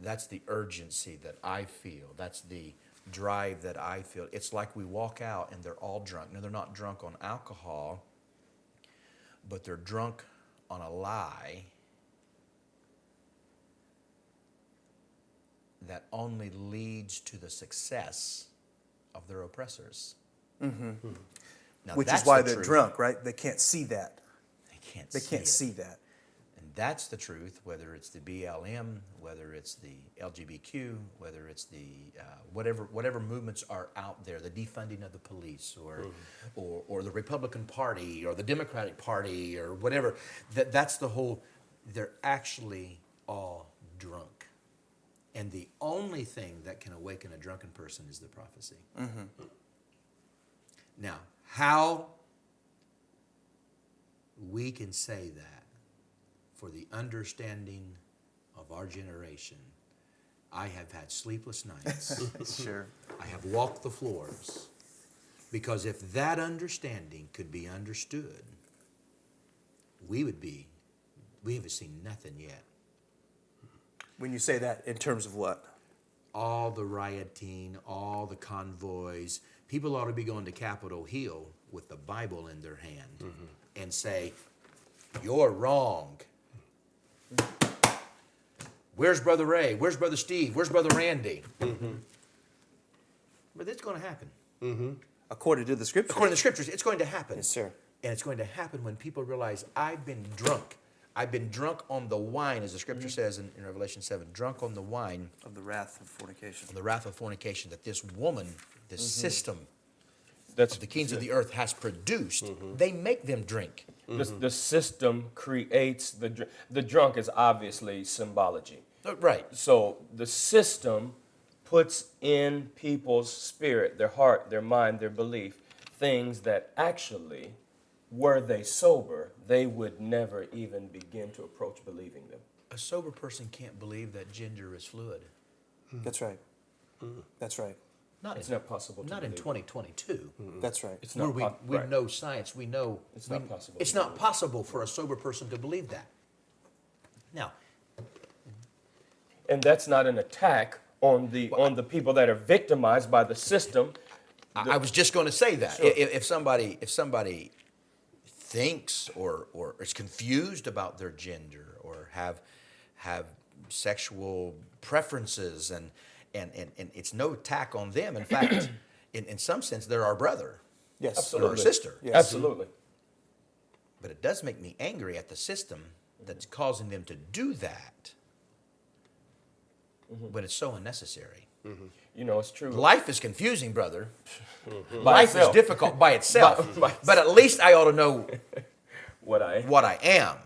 That's the urgency that I feel. That's the drive that I feel. It's like we walk out and they're all drunk. Now, they're not drunk on alcohol, but they're drunk on a lie that only leads to the success of their oppressors. Mm-hmm. Now, Which that's is why the they're truth. drunk, right? They can't see that. They can't see that. And that's the truth, whether it's the BLM, whether it's the LGBTQ, whether it's the whatever movements are out there, the defunding of the police, or the Republican Party, or the Democratic Party, or whatever. That's the whole. They're actually all drunk. And the only thing that can awaken a drunken person is the prophecy. Mm-hmm. Now, how we can say that for the understanding of our generation, I have had sleepless nights. Sure. I have walked the floors. Because if that understanding could be understood, we haven't seen nothing yet. When you say that, in terms of what? All the rioting, all the convoys. People ought to be going to Capitol Hill with the Bible in their hand and say, you're wrong. Where's Brother Ray? Where's Brother Steve? Where's Brother Randy? But it's going to happen. According to the Scriptures. According to the Scriptures, it's going to happen. Yes, sir. And it's going to happen when people realize, I've been drunk. I've been drunk on the wine, as the Scripture says in Revelation 7, drunk on the wine. Of the wrath of fornication. Of the wrath of fornication that this woman, this system That's of the kings of the earth has produced. They make them drink. the system creates the drunk is obviously symbology. Right. So the system puts in people's spirit, their heart, their mind, their belief, things that actually, were they sober, they would never even begin to approach believing them. A sober person can't believe that gender is fluid. That's right. That's right. It's not possible to Not in believe. 2022. That's right. It's Where not we right. know science, we know It's not possible It's to not believe. possible for a sober person to believe that. Now, And that's not an attack on the people that are victimized by the system. I was just going to say that. Sure. If somebody thinks or is confused about their gender or have sexual preferences and it's no attack on them. In fact, in some sense, they're our brother. Yes. Absolutely. Or our sister. Yes. Absolutely. But it does make me angry at the system that's causing them to do that. But it's so unnecessary. You know, it's true. Life is confusing, brother. By Life itself. is difficult by itself. By But at least I ought to know What I what I am.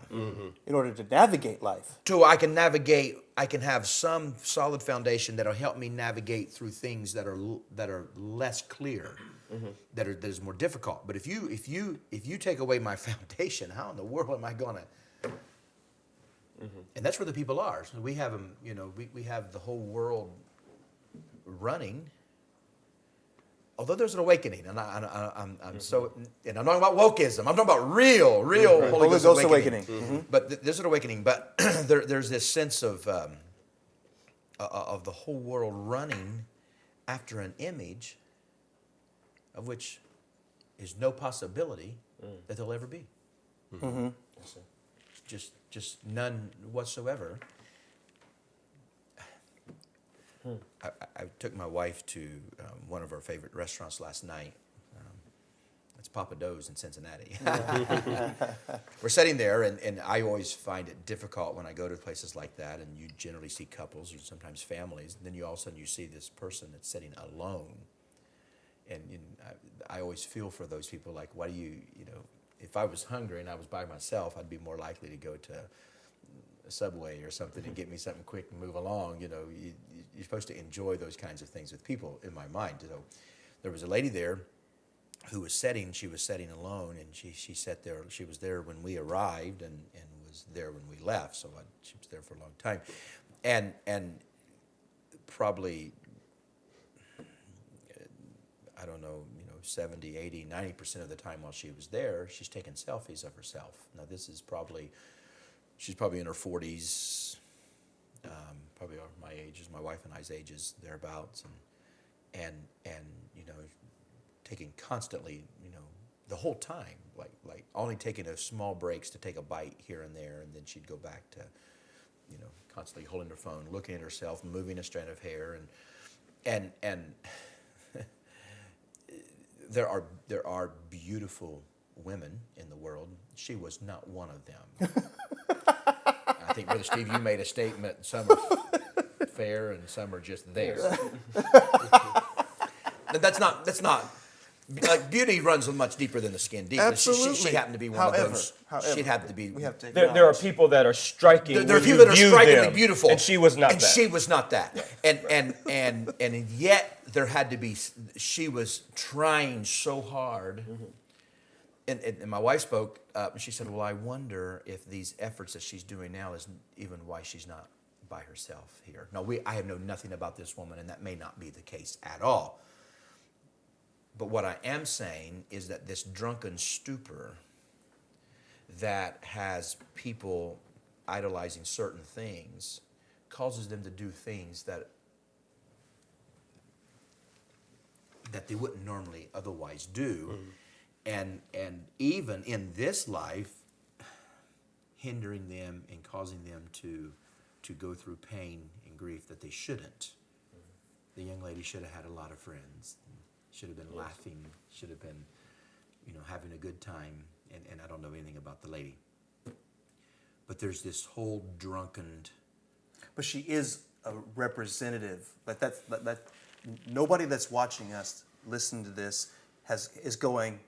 In order to navigate life. So I can navigate, I can have some solid foundation that'll help me navigate through things that are less clear, that is more difficult. But if you take away my foundation, how in the world am I gonna? And that's where the people are. So we have them, we have the whole world running. Although there's an awakening, and I'm so, and I'm not talking about wokeism. I'm talking about real Holy Ghost awakening. But there's an awakening. But there's this sense of the whole world running after an image of which is no possibility that there'll ever be. Yes, sir. Just none whatsoever. I took my wife to one of our favorite restaurants last night. It's Papa Do's in Cincinnati. We're sitting there, and I always find it difficult when I go to places like that, and you generally see couples or sometimes families, and then all of a sudden you see this person that's sitting alone. And I always feel for those people, like, why do you if I was hungry and I was by myself, I'd be more likely to go to a Subway or something and get me something quick and move along. You're supposed to enjoy those kinds of things with people, in my mind. So there was a lady there who was sitting. She was sitting alone, and she sat there. She was there when we arrived and was there when we left. So she was there for a long time, and probably I don't know, 70, 80, 90% of the time while she was there, she's taking selfies of herself. Now this is she's probably in her 40s, probably my ages, my wife and I's ages, thereabouts, and taking constantly, the whole time, like only taking a small breaks to take a bite here and there, and then she'd go back to, constantly holding her phone, looking at herself, moving a strand of hair, and there are beautiful women in the world. She was not one of them. I think, Brother Steve, you made a statement. Some are fair and some are just there. That's not. Like beauty runs much deeper than the skin deep. Absolutely. She happened to be one of those. She'd have to be. We have to There are people that are striking. There are when people you that are view strikingly them, beautiful, and she was not and that. she was not that. And yet there had to be. She was trying so hard. And my wife spoke up, and she said, "Well, I wonder if these efforts that she's doing now is even why she's not by herself here." Now, I know nothing about this woman, and that may not be the case at all. But what I am saying is that this drunken stupor that has people idolizing certain things causes them to do things that they wouldn't normally otherwise do. And even in this life, hindering them and causing them to go through pain and grief that they shouldn't. The young lady should have had a lot of friends. Should have been laughing, should have been, having a good time, and I don't know anything about the lady. But there's this whole drunken. But she is a representative. That nobody that's watching us listen to this is going,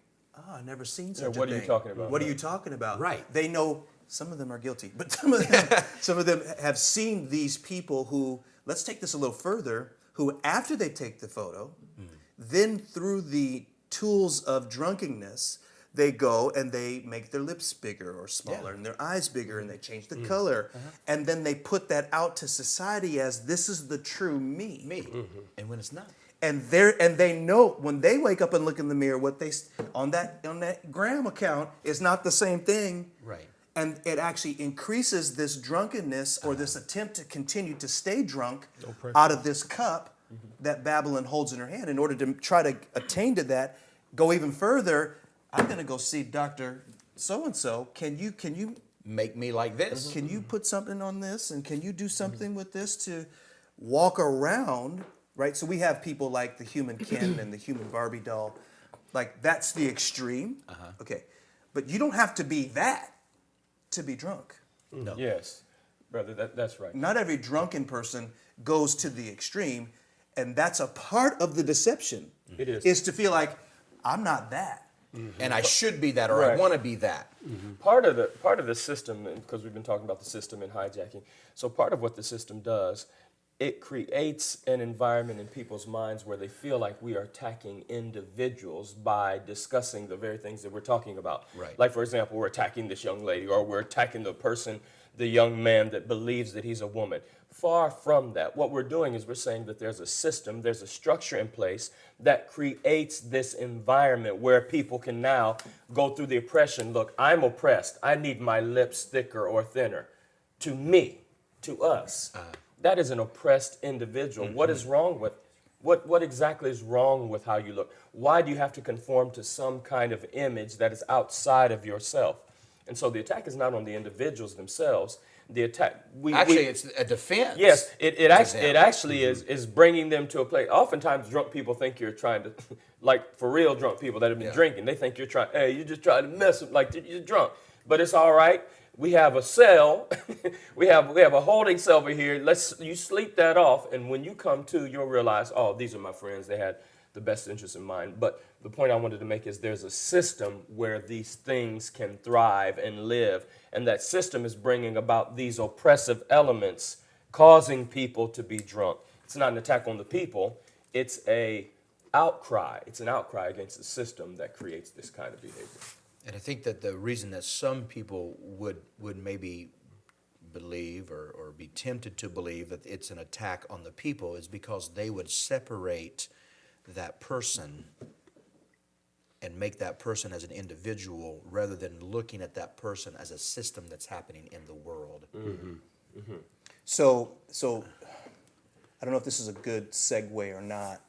I've never seen such a thing. What are you talking about? What are you talking about? Right. They know some of them are guilty, but some of them have seen these people who, let's take this a little further, who after they take the photo, then through the tools of drunkenness, they go and they make their lips bigger or smaller and their eyes bigger and they change the color. And then they put that out to society as this is the true me. And when it's not. And they know when they wake up and look in the mirror, what they on that gram account is not the same thing. Right. And it actually increases this drunkenness or this attempt to continue to stay drunk out of this cup that Babylon holds in her hand. In order to try to attain to that, go even further, I'm going to go see Dr. So-and-so. Can you Make me like this. Can you put something on this? And can you do something with this to walk around, right? So we have people like the human Ken and the human Barbie doll. Like that's the extreme. Okay. But you don't have to be that to be drunk. No. Yes, brother, that's right. Not every drunken person goes to the extreme. And that's a part of the deception. It is. Is to feel like, I'm not that. And I should be that, or I Right. want to be that. Part of the system, because we've been talking about the system and hijacking. So part of what the system does, it creates an environment in people's minds where they feel like we are attacking individuals by discussing the very things that we're talking about. Right. Like, for example, we're attacking this young lady, or we're attacking the young man that believes that he's a woman. Far from that. What we're doing is we're saying that there's a system, there's a structure in place that creates this environment where people can now go through the oppression. Look, I'm oppressed. I need my lips thicker or thinner. To me, to us. That is an oppressed individual. What is wrong with what exactly is wrong with how you look? Why do you have to conform to some kind of image that is outside of yourself? And so the attack is not on the individuals themselves. The attack, It's a defense. yes, it actually is bringing them to a place. Oftentimes, drunk people think you're trying to, like for real drunk people that have been drinking, they think you're trying. Hey, you're just trying to mess them, like you're drunk. But it's all right. We have a cell. we have a holding cell over here. You sleep that off, and when you come to, you'll realize, oh, these are my friends. They had the best interest in mind. But the point I wanted to make is there's a system where these things can thrive and live. And that system is bringing about these oppressive elements, causing people to be drunk. It's not an attack on the people. It's an outcry. It's an outcry against the system that creates this kind of behavior. And I think that the reason that some people would maybe believe or be tempted to believe that it's an attack on the people is because they would separate that person and make that person as an individual rather than looking at that person as a system that's happening in the world. So I don't know if this is a good segue or not.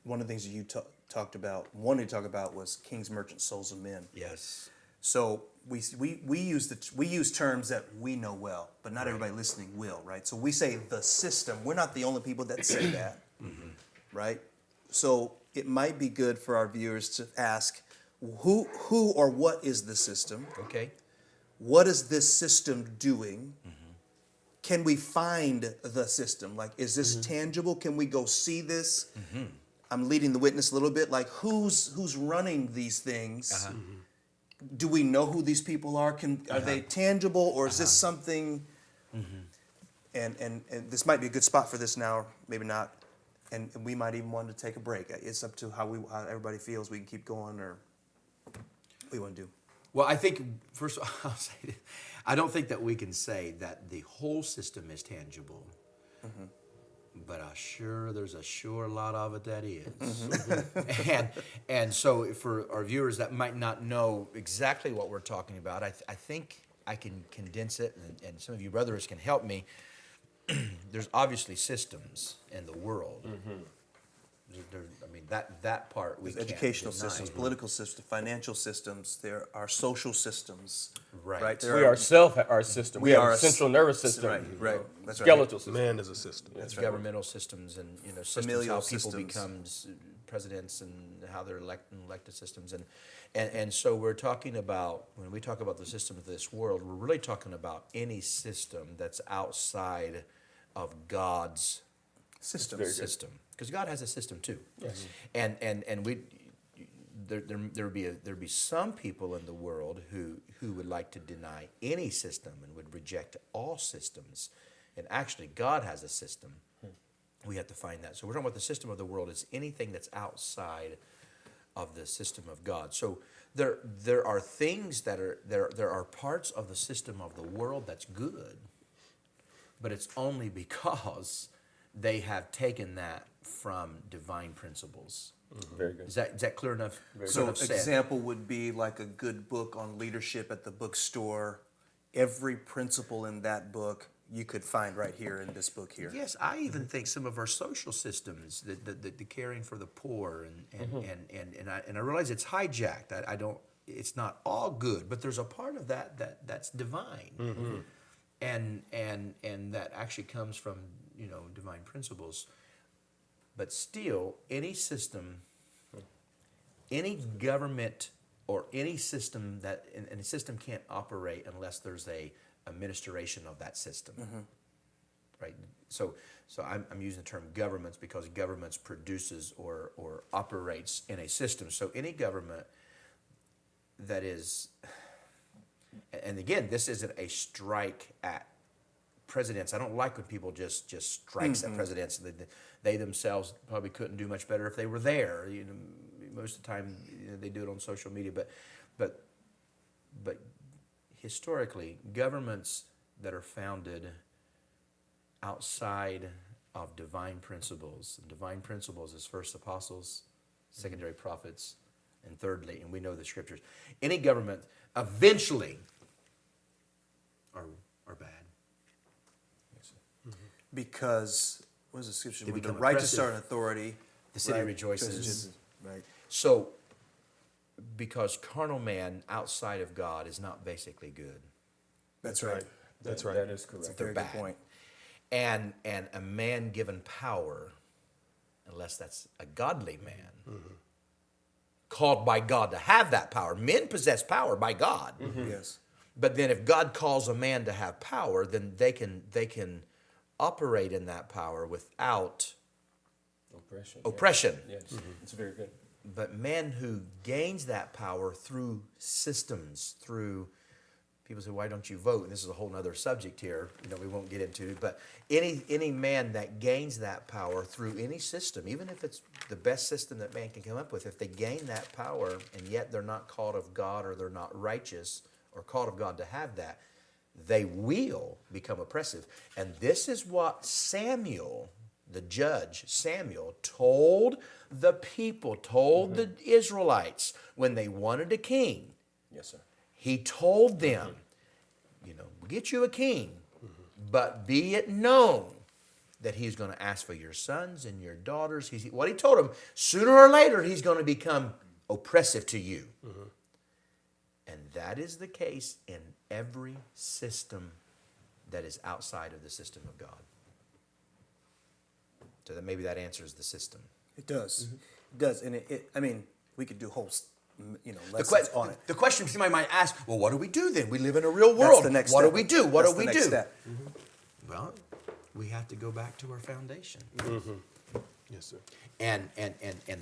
One of the things that you talked about, wanted to talk about, was kings, merchants, souls of men. Yes. So we use terms that we know well, but not everybody listening will, right? So we say the system. We're not the only people that say that, right? So it might be good for our viewers to ask, who or what is the system? Okay. What is this system doing? Can we find the system? Like, is this tangible? Can we go see this? I'm leading the witness a little bit. Like, who's running these things? Do we know who these people are? Are they tangible, or is this something? And this might be a good spot for this now, or maybe not. And we might even want to take a break. It's up to how everybody feels. We can keep going, or what do you want to do? Well, I think, first of all, I'll say this. I don't think that we can say that the whole system is tangible, but there's a sure lot of it that is. And so for our viewers that might not know exactly what we're talking about, I think I can condense it, and some of you brothers can help me. There's obviously systems in the world. That part we There's can't educational deny. systems, political systems, financial systems. There are social systems. Right. There We ourselves are a system. We have a central nervous system. Right. That's right. Skeletal system. Man is a system. That's right. Governmental systems and systems, Familial how people systems. become presidents and how they're elected systems and so we're talking about, when we talk about the system of this world, we're really talking about any system that's outside of God's system, because God has a system too. Yes. And we there'd be some people in the world who would like to deny any system and would reject all systems. And actually, God has a system. We have to find that. So we're talking about the system of the world. It's anything that's outside of the system of God. So there are things that are there are parts of the system of the world that's good, but it's only because they have taken that from divine principles. Very good. Is that clear enough? So example would be like a good book on leadership at the bookstore. Every principle in that book you could find right here in this book here. Yes, I even think some of our social systems, the caring for the poor, and I realize it's hijacked. I don't. It's not all good, but there's a part of that's divine, and that actually comes from divine principles. But still, any system, any government, or any system and a system can't operate unless there's a administration of that system, right? So I'm using the term governments because governments produces or operates in a system. So any government that is, and again, this isn't a strike at presidents. I don't like when people just strikes at presidents. They themselves probably couldn't do much better if they were there. Most of the time they do it on social media, but historically, governments that are founded outside of divine principles, and divine principles is first apostles, secondary prophets, and thirdly, and we know the scriptures, any government eventually are bad. Because, what is the scripture? They When the become righteous oppressive. are in authority, The city right, rejoices. Right. So, because carnal man outside of God is not basically good. That's right. That's right. That is correct. Very bad. good point. And a man given power, unless that's a godly man, called by God to have that power. Men possess power by God. Yes. But then if God calls a man to have power, then they can operate in that power without oppression. Yes, it's very good. But man who gains that power through systems, through people say, why don't you vote? And this is a whole other subject here, we won't get into. But any man that gains that power through any system, even if it's the best system that man can come up with, if they gain that power and yet they're not called of God or they're not righteous or called of God to have that, they will become oppressive. And this is what Samuel the judge, Samuel, told the people, told the Israelites when they wanted a king, Yes, sir. he told them, we'll get you a king, but be it known that he's going to ask for your sons and your daughters. What he told them, sooner or later, he's going to become oppressive to you. And that is the case in every system that is outside of the system of God. So that maybe that answers the system. It does. It does. And I mean, we could do whole, The, lessons on it. the question somebody might ask, well, what do we do then? We live in a real world. The next what step. do we do? What That's do the we next do? step. Well, we have to go back to our foundation. Yes, sir. And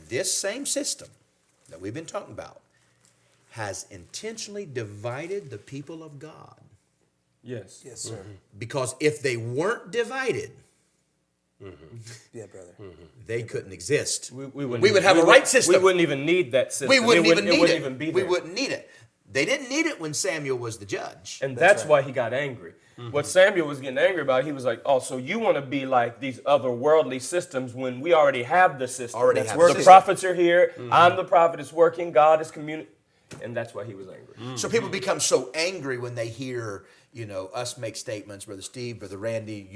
this same system that we've been talking about has intentionally divided the people of God. Yes. Yes, sir. Because if they weren't divided, Yeah, brother. they couldn't exist. We would have a right system. We wouldn't even need that system. We wouldn't even need it. Wouldn't it. even be We there. wouldn't need it. They didn't need it when Samuel was the judge. And That's that's right. why he got angry. What Samuel was getting angry about, he was like, oh, so you want to be like these other worldly systems when we already have the system. Already That's have where the the system. prophets are here. I'm the prophet. It's working. God is communicating. And that's why he was angry. So people become so angry when they hear, us make statements, Brother Steve, Brother Randy,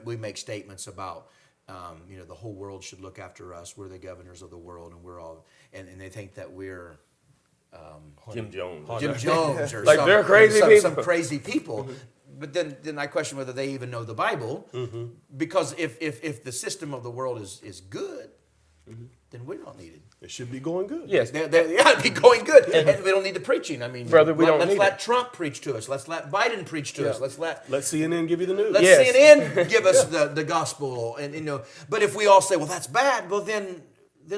we make statements about, the whole world should look after us. We're the governors of the world, and we're all, and they think that we're Jim Jones. Jim Jones or Like some, they're crazy some, people. some crazy people. But then I question whether they even know the Bible, because if the system of the world is good, then we're not needed. It should be going good. Yes. It'd be going good. And we don't need the preaching. I mean, Brother, we don't let's need let it. Trump preach to us. Let's let Biden preach to us. Let's let CNN give you the news. Yes. CNN give us the gospel. And but if we all say, well, that's bad, well then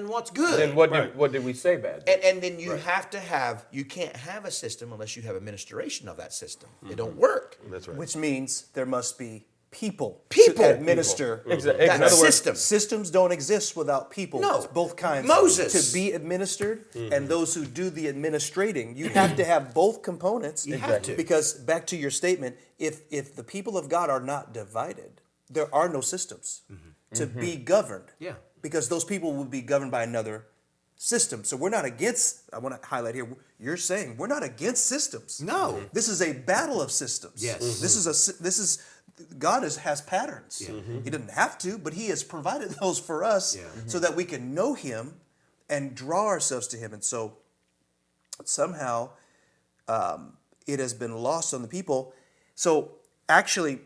what's good? Then what did we say bad? And then you have to you can't have a system unless you have a ministration of that system. It don't work. That's right. Which means there must be people People. to administer Exactly. That In other words, system. Systems don't exist without people. No. It's both kinds. Moses. To be administered and those who do the administrating. You have to have both components. You have to. Because back to your statement, if the people of God are not divided, there are no systems to be governed. Yeah. Because those people will be governed by another system. So we're not against, I want to highlight here, you're saying we're not against systems. No. This is a battle of systems. Yes. God has patterns. He didn't have to, but he has provided those for us so that we can know him and draw ourselves to him. And so somehow it has been lost on the people. So actually,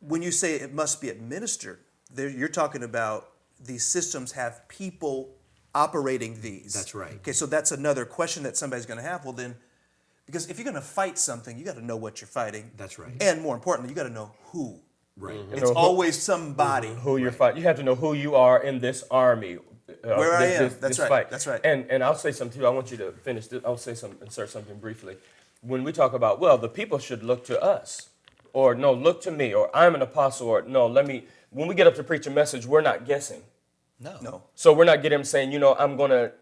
when you say it must be administered, you're talking about these systems have people operating these. That's right. Okay, so that's another question that somebody's going to have. Well, then, because if you're going to fight something, you got to know what you're fighting. That's right. And more importantly, you got to know who. Right. It's know who- always somebody. who you're fighting. You have to know who you are in this army. Where I am. That's right. Fight. That's right. And I'll say something too. I want you to finish this. I'll say insert something briefly. When we talk about, well, the people should look to us, or no, look to me, or I'm an apostle, or no, when we get up to preach a message, we're not guessing. No. So we're not getting him saying, I'm gonna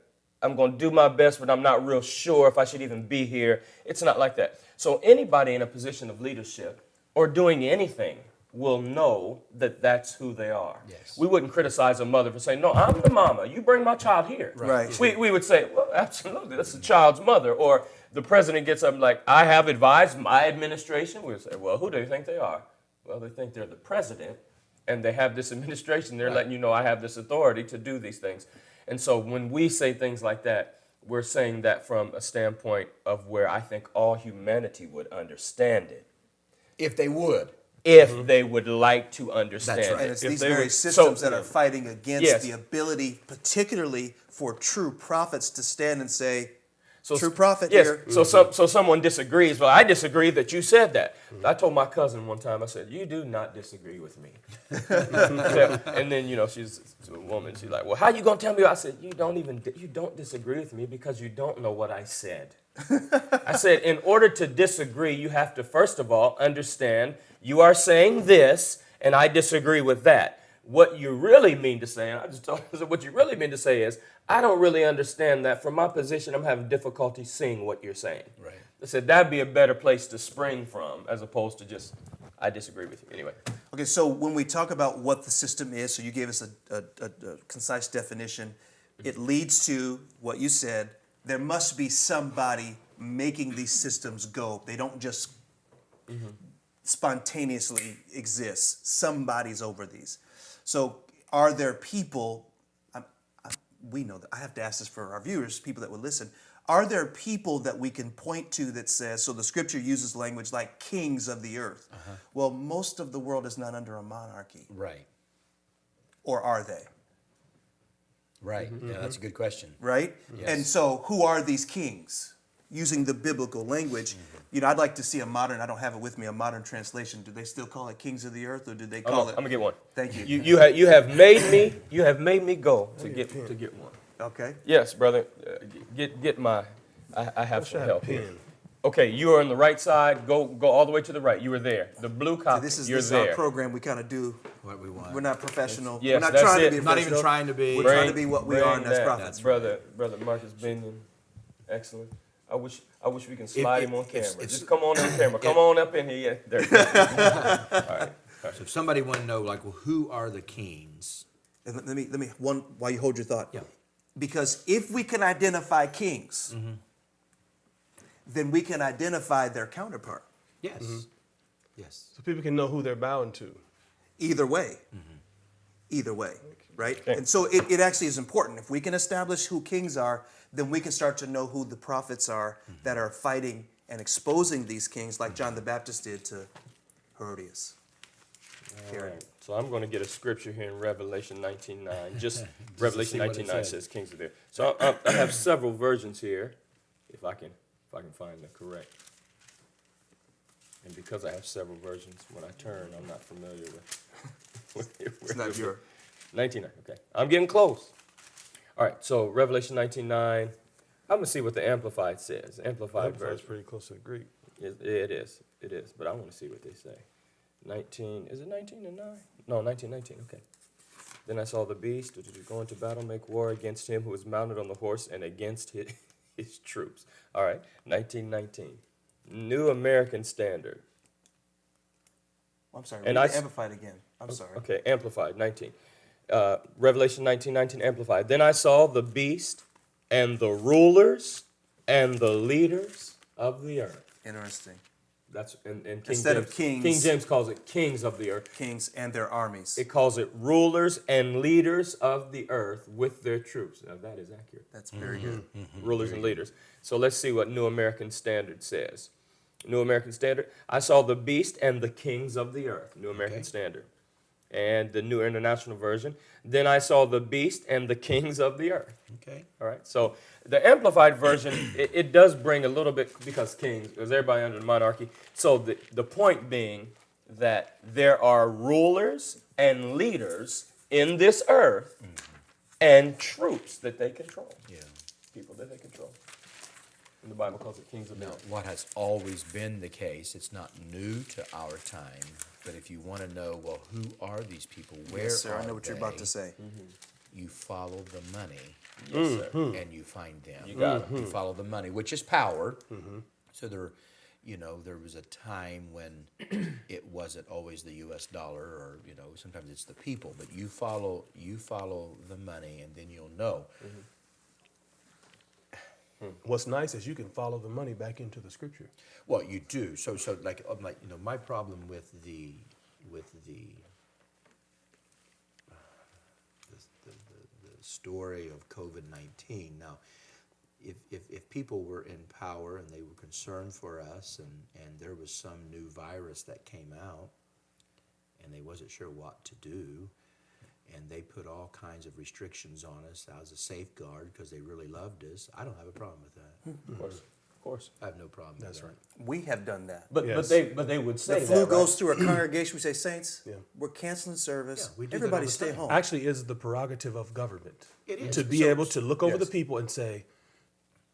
do my best, but I'm not real sure if I should even be here. It's not like that. So anybody in a position of leadership or doing anything will know that that's who they are. Yes. We wouldn't criticize a mother for saying, no, I'm the mama. You bring my child here. Right. We would say, well, absolutely, that's the child's mother. Or the president gets up like, I have advised my administration. We would say, well, who do you think they are? Well, they think they're the president, and they have this administration. They're letting you know I have this authority to do these things. And so when we say things like that, we're saying that from a standpoint of where I think all humanity would understand it. If they would. If they would like to understand That's right. it. And it's If these they very would- systems so- that are fighting against Yes. the ability, particularly for true prophets to stand and say, So, true prophet yes. here. So someone disagrees. Well, I disagree that you said that. I told my cousin one time, I said, you do not disagree with me. And then, she's a woman. She's like, well, how you going to tell me? I said, you don't disagree with me because you don't know what I said. I said, in order to disagree, you have to, first of all, understand you are saying this, and I disagree with that. What you really mean to say, and I just told her, what you really mean to say is, I don't really understand that. From my position, I'm having difficulty seeing what you're saying. Right. I said, that'd be a better place to spring from, as opposed to just, I disagree with you. Anyway, Okay, so when we talk about what the system is, so you gave us a concise definition, it leads to what you said. There must be somebody making these systems go. They don't just spontaneously exist. Somebody's over these. So are there people, we know that, I have to ask this for our viewers, people that would listen, are there people that we can point to that says, so the scripture uses language like kings of the earth. Well, most of the world is not under a monarchy. Right. Or are they? Right. Yeah, that's a good question. Right? Yes. And so who are these kings? Using the biblical language, you know, I'd like to see a modern, I don't have it with me, a modern translation. Do they still call it kings of the earth, or do they call it? I'm gonna get one. Thank you. You have made me go to get one. Okay. Yes, brother. Get my. I have some have help a here. pen. Okay, you are on the right side. Go all the way to the right. You were there. The blue So copy. this is You're our there. program. We kind of do. What we want. We're not professional. Yes, we're not that's trying it. to be Not even professional. trying to be. We're trying to be what we are, and that's that. prophets. Brother Marcus Benion. Excellent. I wish we can slide him on camera. Just come on camera. Come on up in here. Yeah, there you go. All right. So if somebody want to know, like, well, who are the kings? And let me one while you hold your thought. Yeah. Because if we can identify kings, then we can identify their counterpart. Yes. Yes. So people can know who they're bowing to. Either way. Either way, right? And so it actually is important. If we can establish who kings are, then we can start to know who the prophets are that are fighting and exposing these kings, like John the Baptist did to Herodias. All right. So I'm going to get a scripture here in Revelation 19:9. Just to Revelation see what it 19:9 says. says kings are there. So I have several versions here, if I can find the correct. And because I have several versions, when I turn, I'm not familiar with It's not your. 19:9. Okay, I'm getting close. All right. So Revelation 19:9. I'm gonna see what the Amplified says. Amplified That's version. pretty close to the Greek. It is. But I want to see what they say. 19. Is it 19 and 9? No, 19. Okay. Then I saw the beast go into battle, make war against him who is mounted on the horse and against his troops. All right. 19:19. New American Standard. I'm sorry. And Read I the Amplified again. I'm sorry. Okay, Amplified, 19. Revelation 19:19, Amplified. Then I saw the beast and the rulers and the leaders of the earth. Interesting. That's and King Instead James, of kings- King James calls it kings of the earth. Kings and their armies. It calls it rulers and leaders of the earth with their troops. Now that is accurate. That's very good. Rulers and leaders. So let's see what New American Standard says. New American Standard. I saw the beast and the kings of the earth. New American Okay. Standard. And the New International Version. Then I saw the beast and the kings of the earth. Okay. All right. So the Amplified Version, it does bring a little bit, because everybody under the monarchy. So the point being that there are rulers and leaders in this earth and troops that they control. Yeah. People that they control. And the Bible calls it kings of the Now, earth. what has always been the case, it's not new to our time, but if you want to know, well, who are these people? Where Yes, sir. are I know what you're about to they? say. You follow the money, Yes, sir. and you find them. You got it. You follow the money, which is power. So there was a time when it wasn't always the U.S. dollar, or sometimes it's the people. But you follow the money, and then you'll know. What's nice is you can follow the money back into the scripture. Well, you do. So like my problem with the story of COVID-19. Now, if people were in power and they were concerned for us, and there was some new virus that came out, and they wasn't sure what to do, and they put all kinds of restrictions on us as a safeguard because they really loved us, I don't have a problem with that. Of course. I have no problem with that. That's right. We have done that. But Yes. they would The say flu that, goes right? through a congregation. We say, Saints, Yeah. we're canceling service. Yeah, we do that Everybody all the stay time. home. Actually, is the prerogative of government It is. to be So- able to look over yes. the people and say,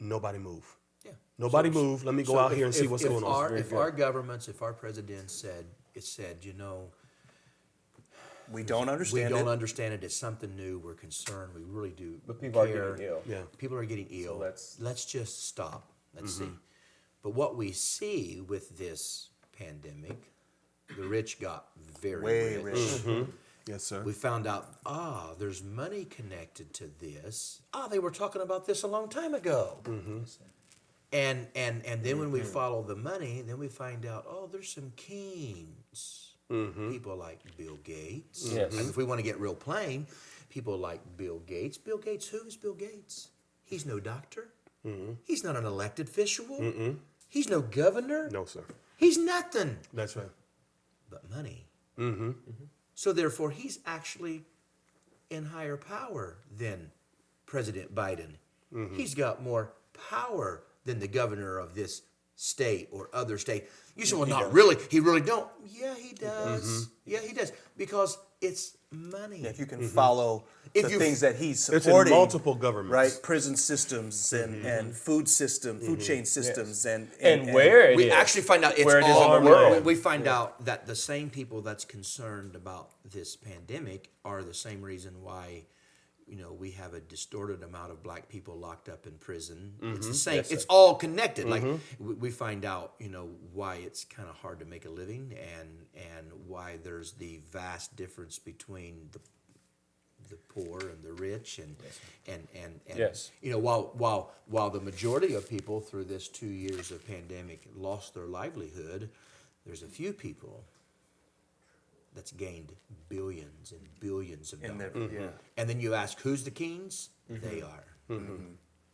nobody move. Yeah. Nobody move. Let me go out here and see what's going on. If our governments, if our president said, We don't we understand don't it. understand it, it's something new, we're concerned, we really do But people are care. getting ill. Yeah. People are getting ill. let's- Just stop. Let's see. But what we see with this pandemic, The rich got very Way rich. rich. Yes, sir. We found out, there's money connected to this. They were talking about this a long time ago. And then when we follow the money, then we find out, there's some kings. People like Bill Gates. Yes. And if we want to get real plain, people like Bill Gates. Bill Gates, who is Bill Gates? He's no doctor. He's not an elected official. He's no governor. No, sir. He's nothing That's right. but money. So therefore, he's actually in higher power than President Biden. He's got more power than the governor of this state or other state. You say, well, not really. He really don't. Yeah, he does. Yeah, he does. Because it's money. If you can follow the If you- things that he's It's supporting, in multiple governments. right? Prison systems and food chain systems, and where it We is. actually find out it's where it is all in the world. We find out that the same people that's concerned about this pandemic are the same reason why, we have a distorted amount of black people locked up in prison. It's the same. Yes, It's sir. all connected. Like we find out, why it's kind of hard to make a living, and why there's the vast difference between the poor and the rich, and Yes. while the majority of people through this 2 years of pandemic lost their livelihood, there's a few people that's gained billions and billions of dollars. And then you ask, who's the kings? They are.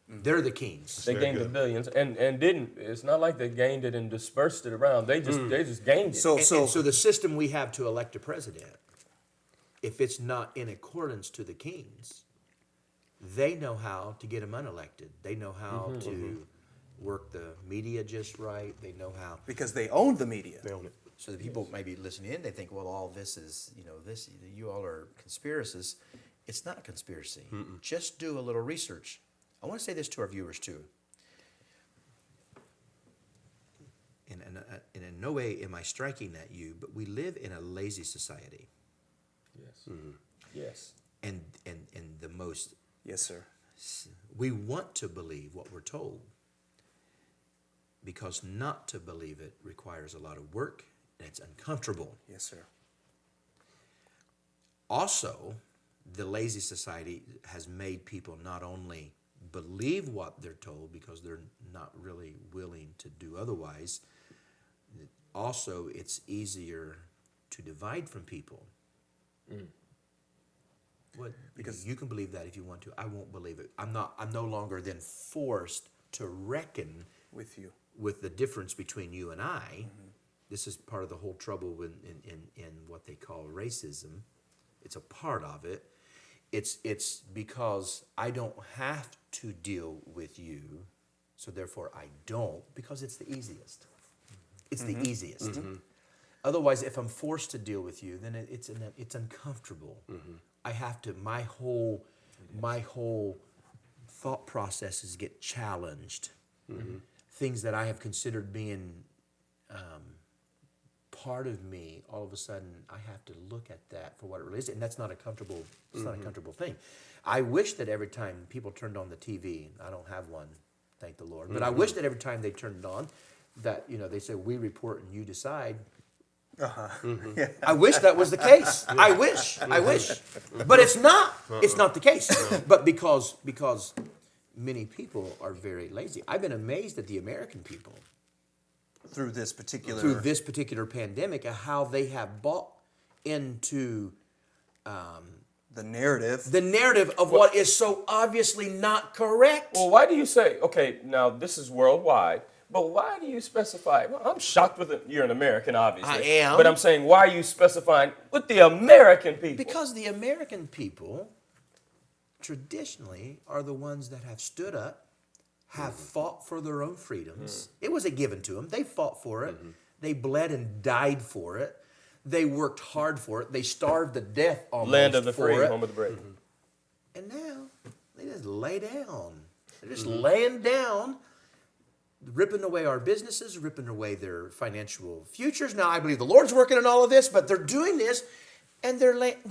They're the kings. They gained the billions and didn't. It's not like they gained it and dispersed it around. They just gained it. So And so the system we have to elect a president, if it's not in accordance to the kings, they know how to get him unelected. They know how to work the media just right. They know how. because they own the media. They own it. So the people maybe listening in, they think, well, all this is, you all are conspiracists. It's not a conspiracy. Just do a little research. I want to say this to our viewers too. And in no way am I striking at you, but we live in a lazy society. Yes. Yes. And the most, Yes, sir. we want to believe what we're told, because not to believe it requires a lot of work and it's uncomfortable. Yes, sir. Also, the lazy society has made people not only believe what they're told because they're not really willing to do otherwise, also it's easier to divide from people. What? Because you can believe that if you want to. I won't believe it. I'm no longer then forced to reckon With you. with the difference between you and I. This is part of the whole trouble in what they call racism. It's a part of it. It's because I don't have to deal with you, so therefore I don't, because it's the easiest. It's the easiest. Otherwise, if I'm forced to deal with you, then it's uncomfortable. I have to. My whole thought processes get challenged. Things that I have considered being part of me, all of a sudden I have to look at that for what it really is, and that's not a comfortable. It's not a comfortable thing. I wish that every time people turned on the TV, I don't have one, thank the Lord, but I wish that every time they turned it on, that they say we report and you decide. I wish that was the case. I wish, but it's not. It's not the case. But because many people are very lazy. I've been amazed at the American people Through this particular pandemic, of how they have bought into the narrative. the narrative of what is so obviously not correct. Well, why do you say, okay, now this is worldwide, but why do you specify? Well, I'm shocked with it. You're an American, obviously. I am. But I'm saying, why are you specifying with the American people? Because the American people traditionally are the ones that have stood up, have fought for their own freedoms. It wasn't given to them. They fought for it. They bled and died for it. They worked hard for it. They starved to death almost Land of the for free, it. home of the brave. And now they just lay down. They're just laying down, ripping away our businesses, ripping away their financial futures. Now I believe the Lord's working in all of this, but they're doing this, and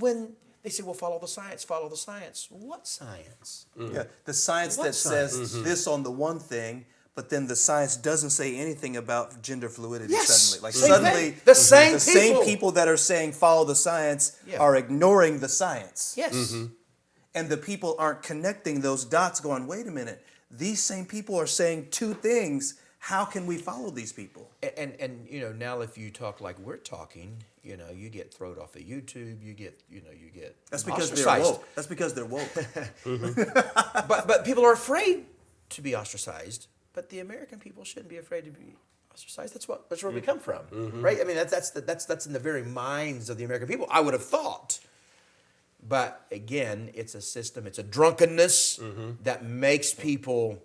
when they say, well, follow the science, follow the science. What science? Yeah, the science What that science? says this on the one thing, but then the science doesn't say anything about gender fluidity Yes. suddenly. Like Same suddenly, thing. The same the same people. people that are saying follow the science Yeah. are ignoring the science. Yes. And the people aren't connecting those dots going, wait a minute, these same people are saying two things. How can we follow these people? And you know, now if you talk like we're talking, you know, you get thrown off of YouTube, you get That's because they're ostracized. woke. That's because they're woke. But people are afraid to be ostracized. But the American people shouldn't be afraid to be ostracized. That's where we come from, right? I mean, that's in the very minds of the American people. I would have thought. But again, it's a system. It's a drunkenness that makes people.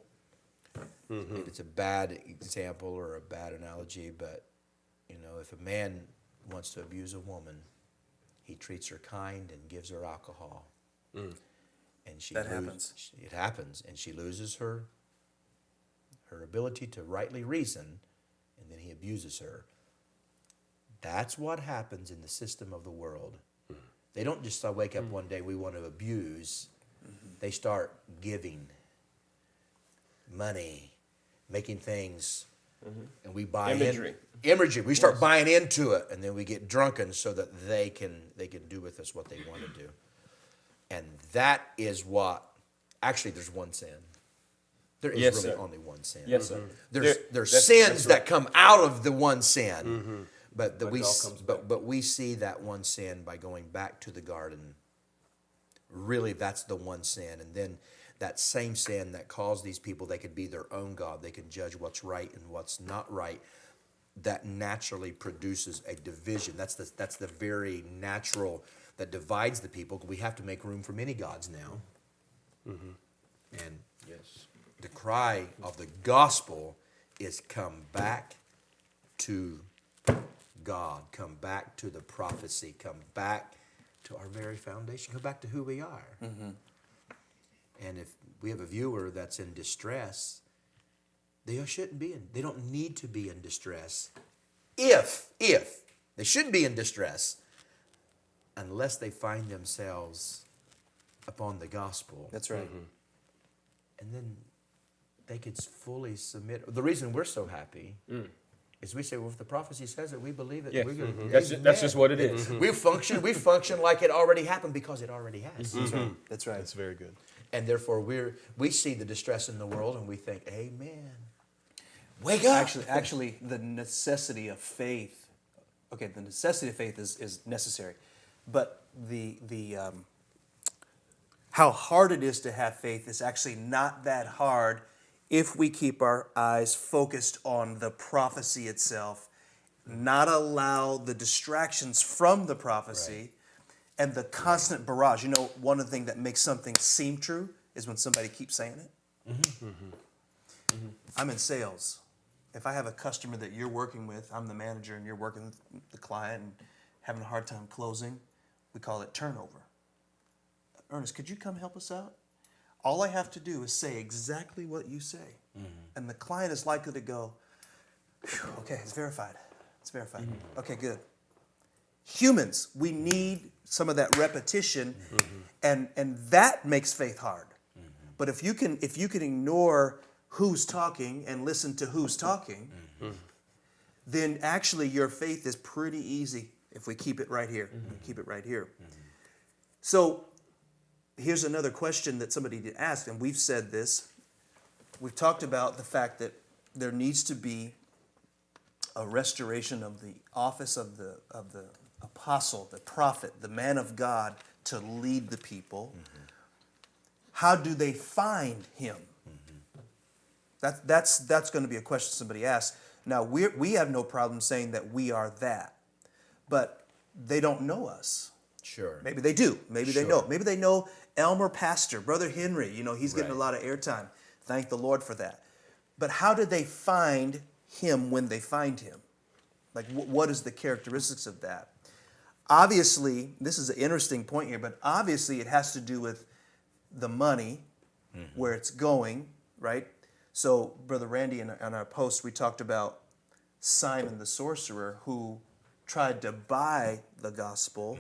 It's a bad example or a bad analogy, but you know, if a man wants to abuse a woman, he treats her kind and gives her alcohol, and happens. It happens, and she loses her ability to rightly reason, and then he abuses her. That's what happens in the system of the world. They don't just wake up one day, we want to abuse. They start giving money, making things, and we buy imagery. We start buying into it, and then we get drunken so that they can do with us what they want to do. And that is what, actually, there's one sin. There is Yes, really sir. only one sin. Yes, sir. There's sins that come out of the one sin, but we see that one sin by going back to the garden. Really, that's the one sin, and then that same sin that caused these people, they could be their own God. They can judge what's right and what's not right. That naturally produces a division. That's the very natural that divides the people. We have to make room for many gods now. And yes, the cry of the gospel is come back to God, come back to the prophecy, come back to our very foundation, come back to who we are. And if we have a viewer that's in distress, they don't need to be in distress. If they should be in distress, unless they find themselves upon the gospel. That's right. And then they could fully submit. The reason we're so happy is we say, well, if the prophecy says it, we believe it. Yes. We're gonna, That's just what it is. We function like it already happened because it already has. That's right. That's right. That's very good. And therefore we see the distress in the world and we think, amen. Wake up. Actually, the necessity of faith. Okay, the necessity of faith is necessary, but the how hard it is to have faith is actually not that hard if we keep our eyes focused on the prophecy itself, not allow the distractions from the prophecy and the constant barrage. You know, one of the things that makes something seem true is when somebody keeps saying it. I'm in sales. If I have a customer that you're working with, I'm the manager and you're working with the client and having a hard time closing, we call it turnover. Ernest, could you come help us out? All I have to do is say exactly what you say. And the client is likely to go, okay, it's verified. It's verified. Okay, good. Humans, we need some of that repetition, and that makes faith hard. But if you can ignore who's talking and listen to who's talking, then actually your faith is pretty easy if we keep it right here. Keep it right here. So here's another question that somebody did ask, and we've said this. We've talked about the fact that there needs to be a restoration of the office of the apostle, the prophet, the man of God to lead the people. How do they find him? That's going to be a question somebody asks. Now, we have no problem saying that we are that, but they don't know us. Sure. Maybe they do. Maybe they know. Maybe they know Elmer Pastor, Brother Henry. You know, he's getting a lot of airtime. Thank the Lord for that. But how do they find him when they find him? Like, what is the characteristics of that? Obviously, this is an interesting point here, but obviously it has to do with the money, where it's going, right? So, Brother Randy, in our post, we talked about Simon the sorcerer who tried to buy the gospel,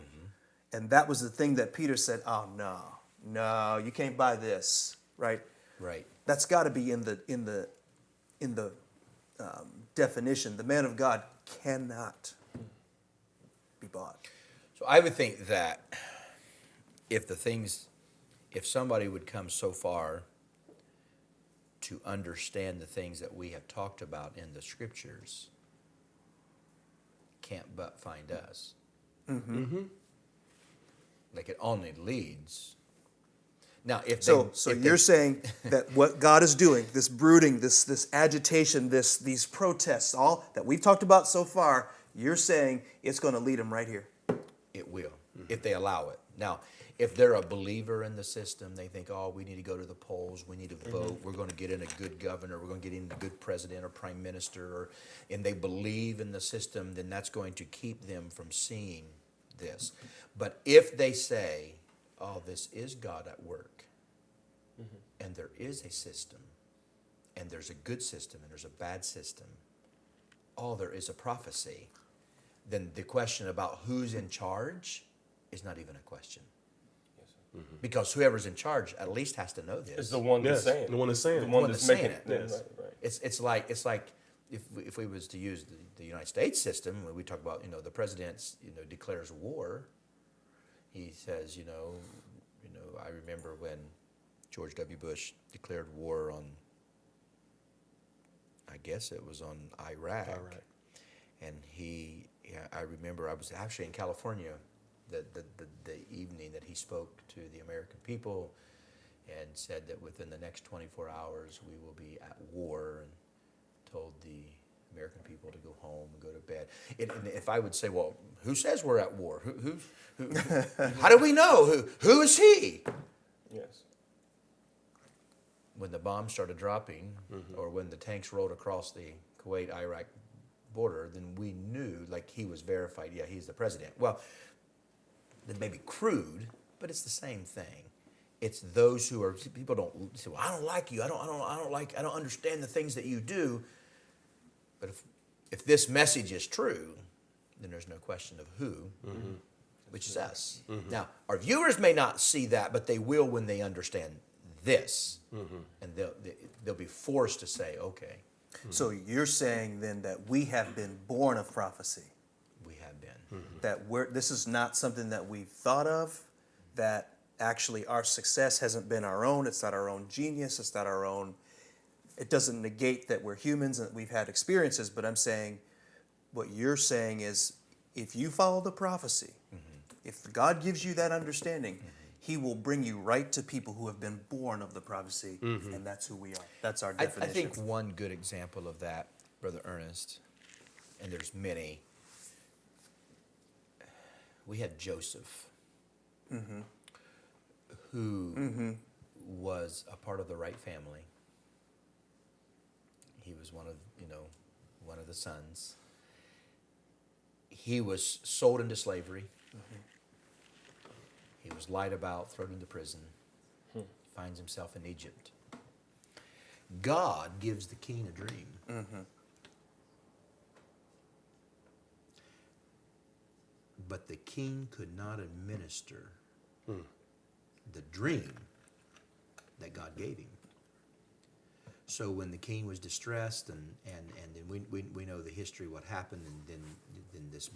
and that was the thing that Peter said, oh, no, you can't buy this, right? Right. That's got to be in the in the definition, the man of God cannot be bought. So I would think that if somebody would come so far to understand the things that we have talked about in the scriptures, can't but find us. Like it only leads. Now, if So if you're saying that what God is doing, this brooding, this agitation, these protests, all that we've talked about so far, you're saying it's going to lead them right here. it will, if they allow it. Now, if they're a believer in the system, they think, oh, we need to go to the polls, we need to vote, we're going to get in a good governor, we're going to get in a good president or prime minister, and they believe in the system, then that's going to keep them from seeing this. But if they say, oh, this is God at work, and there is a system, and there's a good system, and there's a bad system, oh, there is a prophecy, then the question about who's in charge is not even a question. Because whoever's in charge at least has to know this. It's the one that's saying it. The one that's saying The it. one one that's that's making saying it. it. Yes. Right. It's like if we was to use the United States system, when we talk about, the president, declares war, he says, I remember when George W. Bush declared war on, I guess it was on Iraq. And I remember I was actually in California the evening that he spoke to the American people and said that within the next 24 hours we will be at war, and told the American people to go home and go to bed. And if I would say, well, who says we're at war? Who how do we know? Who is he? Yes. When the bombs started dropping, or when the tanks rolled across the Kuwait-Iraq border, then we knew, like, he was verified, yeah, he's the president. Well, that may be crude, but it's the same thing. It's those who are, people don't say, well, I don't like you, I don't understand the things that you do. But if this message is true, then there's no question of who, which is us. Now, our viewers may not see that, but they will when they understand this. And they'll be forced to say, okay, So you're saying then that we have been born of prophecy. we have been. That this is not something that we've thought of, that actually our success hasn't been our own, it's not our own genius, it's not our own, it doesn't negate that we're humans and that we've had experiences, but I'm saying, what you're saying is, if you follow the prophecy, if God gives you that understanding, He will bring you right to people who have been born of the prophecy, and that's who we are. That's our I definition. think one good example of that, Brother Ernest, and there's many, we had Joseph, who was a part of the right family. He was one of the sons. He was sold into slavery. He was lied about, thrown into prison. Finds himself in Egypt. God gives the king a dream. But the king could not administer the dream that God gave him. So when the king was distressed, and then we know the history, what happened, and then this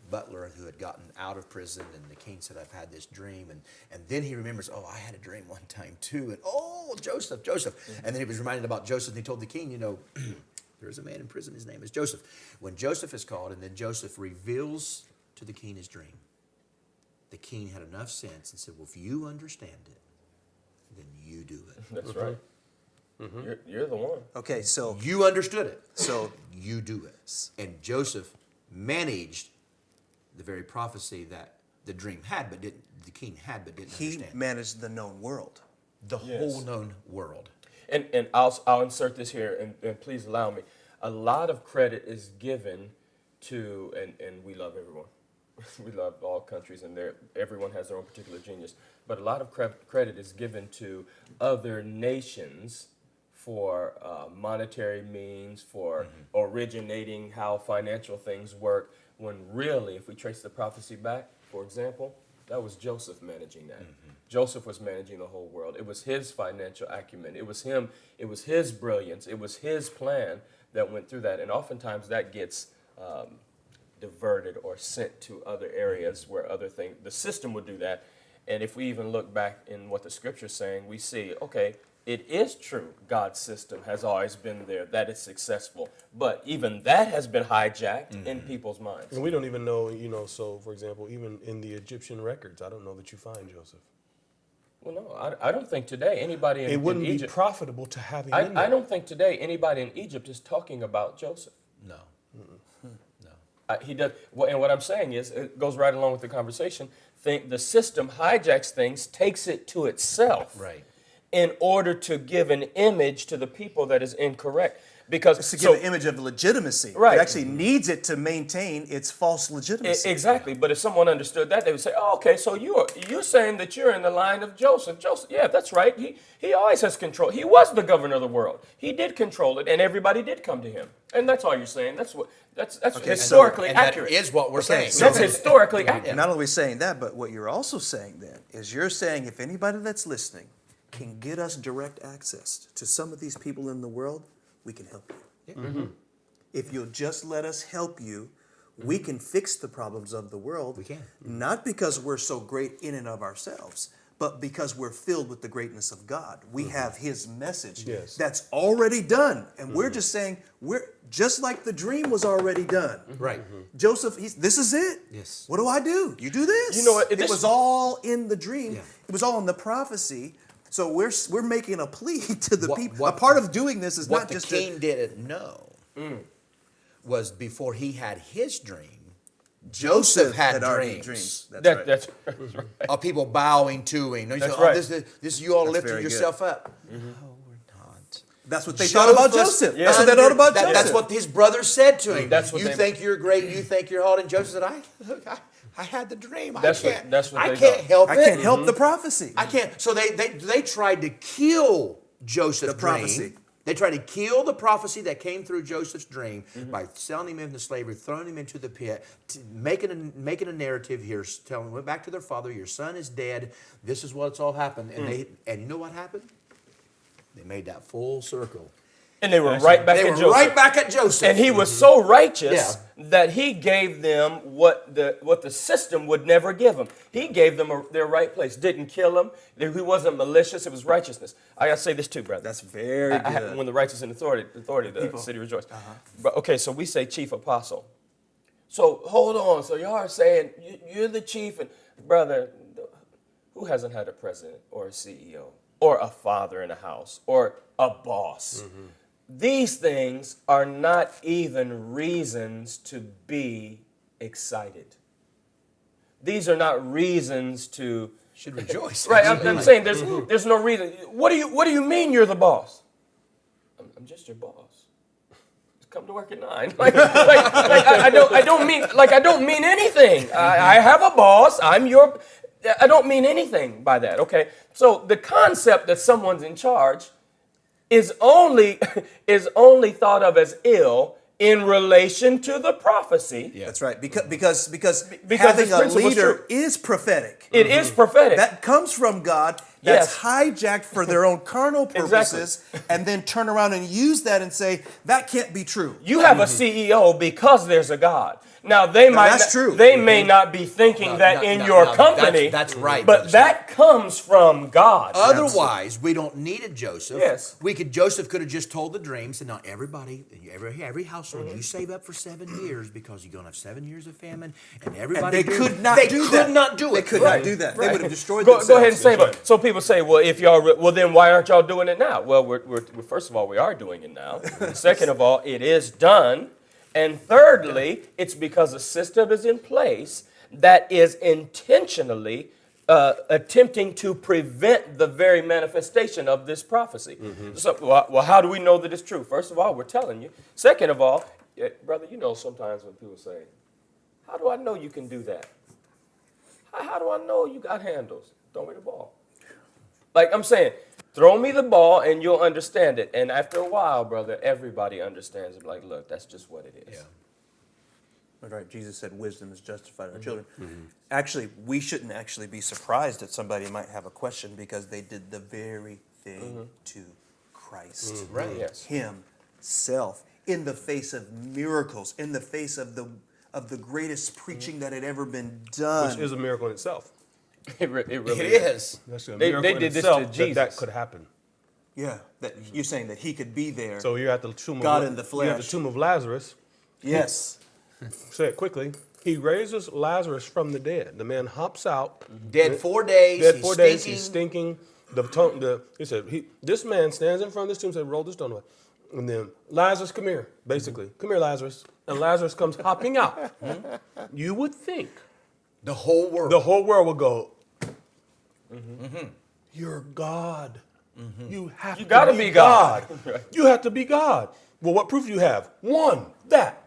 butler who had gotten out of prison, and the king said, I've had this dream, and then he remembers, oh, I had a dream one time too, and oh, Joseph. And then he was reminded about Joseph, and he told the king, there's a man in prison, his name is Joseph. When Joseph is called, and then Joseph reveals to the king his dream, the king had enough sense and said, well, if you understand it, then you do it. That's right. You're the one. Okay, so You understood it, so you do it. And Joseph managed the very prophecy that the dream had, but the king had, but didn't he understand. managed the known world. The Yes. whole known world. And I'll insert this here, and please allow me. A lot of credit is given to, and we love everyone. We love all countries, and everyone has their own particular genius. But a lot of credit is given to other nations for monetary means, for originating how financial things work, when really, if we trace the prophecy back, for example, That was Joseph managing that. Joseph was managing the whole world. It was his financial acumen. It was him. It was his brilliance. It was his plan that went through that. And oftentimes that gets diverted or sent to other areas where other things, the system would do that. And if we even look back in what the scripture's saying, we see, okay, it is true God's system has always been there, that it's successful. But even that has been hijacked in people's minds. And we don't even know, so for example, even in the Egyptian records, I don't know that you find Joseph. Well, no, I don't think today anybody in It wouldn't in be Egypt, profitable to have him in there. I don't think today anybody in Egypt is talking about Joseph. No. He does, and what I'm saying is, it goes right along with the conversation. The system hijacks things, takes it to itself, Right. in order to give an image to the people that is incorrect. Because It's to give an image of legitimacy. Right. It actually needs it to maintain its false legitimacy. Exactly. But if someone understood that, they would say, "Oh, okay, so you're saying that you're in the line of Joseph. Joseph, yeah, that's right. He always has control. He was the governor of the world. He did control it, and everybody did come to him. And that's all you're saying. That's historically And accurate. that is what we're saying. That's historically accurate. And not only saying that, but what you're also saying then is you're saying if anybody that's listening can get us direct access to some of these people in the world, we can help you. If you'll just let us help you, we can fix the problems of the world. We can. Not because we're so great in and of ourselves, but because we're filled with the greatness of God. We have His message Yes. that's already done. And we're just saying, we're just like the dream was already done. Right. Joseph, this is it. Yes. What do I do? You do this. You know what? It was all in the dream. Yeah. It was all in the prophecy. So we're making a plea to the people. What- A part of doing this is What not the just king didn't know was before he had his dream, Joseph had already dreams. That's right. That's right. Of people bowing to him. That's Oh, right. this you all That's lifted very good. yourself up. No, we're not. That's what they thought about Joseph. Yeah. That's what they thought about Joseph. That's what his brothers said to him. That's what you they- think you're great. You think you're hot. And Joseph said, I had the dream. That's I what- can't. that's what I they can't thought. help I it. can't help the prophecy. I can't. So they tried to kill Joseph's The prophecy. dream. They tried to kill the prophecy that came through Joseph's dream by selling him into slavery, throwing him into the pit, making a narrative here, telling went back to their father, your son is dead. This is what's all happened. And you know what happened? They made that full circle. And they were right back They at were Joseph. right back at Joseph. And he was so righteous Yeah. that he gave them what the system would never give them. He gave them their right place. Didn't kill them. He wasn't malicious. It was righteousness. I gotta say this too, brother. That's very good. When the righteous in authority, the city rejoice. But okay, so we say chief apostle. So hold on. So y'all are saying you're the chief, and brother, who hasn't had a president or a CEO or a father in a house or a boss? These things are not even reasons to be excited. These are not reasons to should rejoice. right. I'm saying there's no reason. What do you mean you're the boss? I'm just your boss. Just come to work at 9. I don't mean anything. I have a boss. I don't mean anything by that. Okay. So the concept that someone's in charge is only thought of as ill in relation to the prophecy. Yeah. That's right. Because Because having this a principle's leader true. is prophetic. It is prophetic. That comes from God. That's Yes. hijacked for their own carnal Exactly. purposes, and then turn around and use that and say that can't be true. You have a CEO because there's a God. Now that's true. They may not be thinking that in your company. That's right. But Joseph. that comes from God. Otherwise, we don't need a Joseph. Yes. Joseph could have just told the dream, said, now everybody, every household, you save up for 7 years because you're going to have 7 years of famine, and everybody. And they could not they do could that. not do it. They could not do that. They would have destroyed Go themselves. ahead and say it. So people say, well, if y'all, well, then why aren't y'all doing it now? Well, we're first of all, we are doing it now. Second of all, it is done. And thirdly, it's because a system is in place that is intentionally attempting to prevent the very manifestation of this prophecy. So, well, how do we know that it's true? First of all, we're telling you. Second of all, brother, you know sometimes when people say, how do I know you can do that? How do I know you got handles? Throw me the ball. Like I'm saying, throw me the ball and you'll understand it. And after a while, brother, everybody understands it. Like, look, that's just what it is. Yeah. Right, Jesus said wisdom is justified in our children. Actually, we shouldn't actually be surprised that somebody might have a question because they did the very thing to Christ. Right. Yes. Himself, in the face of miracles, in the face of the greatest preaching that had ever been done. Which is a miracle in itself. It really It is. That's a They miracle in did this itself to that Jesus. could happen. Yeah, that you're saying that he could be there. So you're at the tomb God of in the You're at the flesh. tomb of Lazarus. Yes. Say it quickly. He raises Lazarus from the dead. The man hops out. Dead 4 days. Dead he's 4 days. stinking. He's stinking. He said, this man stands in front of this tomb and said, roll the stone away. And then, Lazarus, come here, basically. Come here, Lazarus. And Lazarus comes hopping out. You would think The whole world. the whole world would go, you're God. You have You to gotta be be God. You have to be God. Well, what proof do you have? One, that.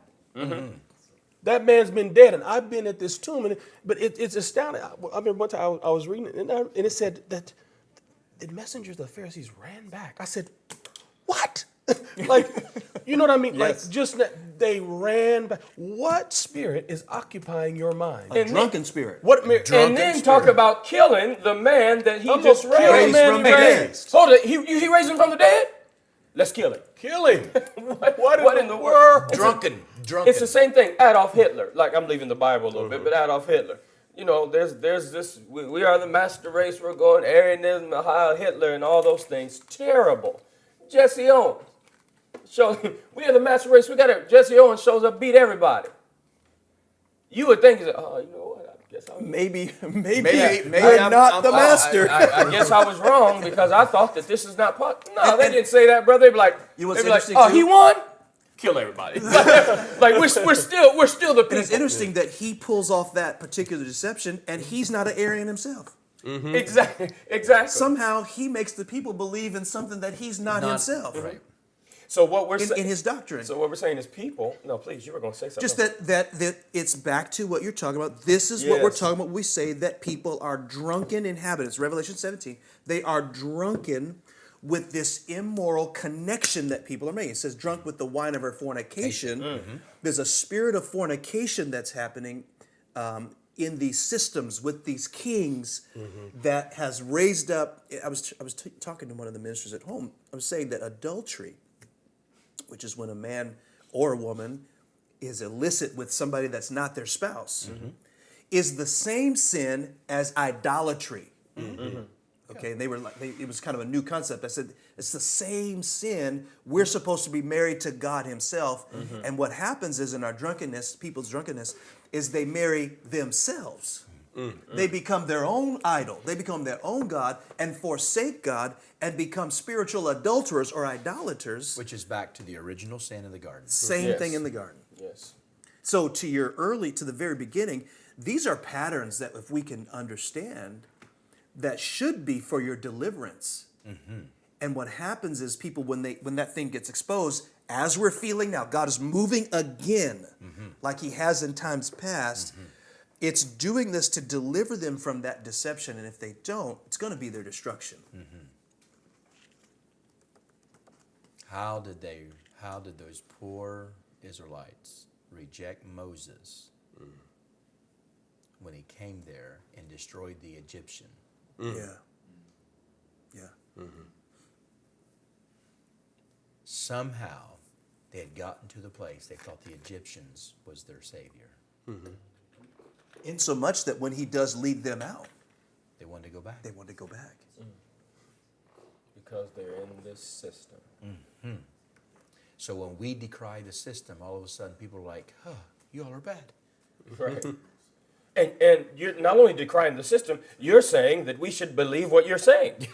That man's been dead, and I've been at this tomb, but it's astounding. I remember one time I was reading it, and it said that the messengers of the Pharisees ran back. I said, what? Like, you know what I mean? Yes. Like, just that they ran back. What spirit is occupying your mind? A drunken spirit. What mir- And then talk about killing the man that he I'm just gonna kill raised. the man from he the raised. Hold it. He raised him from the dead? Let's kill him. Kill him. What in the world? Drunken. It's the same thing. Adolf Hitler. Like, I'm leaving the Bible a little bit, but Adolf Hitler. You know, there's this, we are the master race. We're going Aryanism, Heil Hitler, and all those things. Terrible. Jesse Owens. We are the master race. Jesse Owens shows up, beat everybody. You would think, oh, you know what? I guess Maybe maybe I'm not the master. I guess I was wrong because I thought that this is not possible. No, they didn't say that, brother. They'd be like, You know what's they'd be like, interesting, oh, too? he won? Kill everybody. Like we're still the people. And it's interesting that he pulls off that particular deception, and he's not an Aryan himself. Exactly. Somehow he makes the people believe in something that he's not himself. Right. So what we're In saying, his doctrine. so what we're saying is people. No, please, you were going to say something. Just that it's back to what you're talking about. This is what we're Yes. talking about. We say that people are drunken inhabitants. Revelation 17. They are drunken with this immoral connection that people are making. It says drunk with the wine of her fornication. There's a spirit of fornication that's happening in these systems with these kings that has raised up. I was talking to one of the ministers at home. I was saying that adultery, which is when a man or a woman is illicit with somebody that's not their spouse, is the same sin as idolatry. Okay, and they were like, it was kind of a new concept. I said, it's the same sin. We're supposed to be married to God Himself. And what happens is in our drunkenness, people's drunkenness, is they marry themselves. They become their own idol. They become their own God and forsake God and become spiritual adulterers or idolaters. Which is back to the original sin in the garden. Same Yes. thing in the garden. Yes. So to the very beginning, these are patterns that if we can understand, that should be for your deliverance. And what happens is people, when that thing gets exposed, as we're feeling now, God is moving again, like He has in times past. It's doing this to deliver them from that deception, and if they don't, it's going to be their destruction. How did those poor Israelites reject Moses when he came there and destroyed the Egyptian? Yeah. Somehow they had gotten to the place they thought the Egyptians was their savior. In so much that when He does lead them out, They wanted to go back. they want to go back. Because they're in this system. So when we decry the system, all of a sudden people are like, huh, you all are bad. Right. And you're not only decrying the system, you're saying that we should believe what you're saying.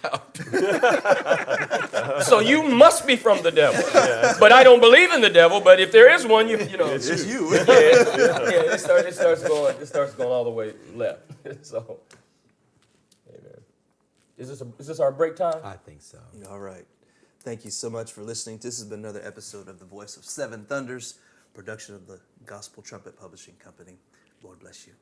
So you must be from the devil. But I don't believe in the devil, but if there is one, you know. It's you. It starts going all the way left. So, amen. Is this our break time? I think so. All right. Thank you so much for listening. This has been another episode of The Voice of Seven Thunders, production of the Gospel Trumpet Publishing Company. Lord bless you.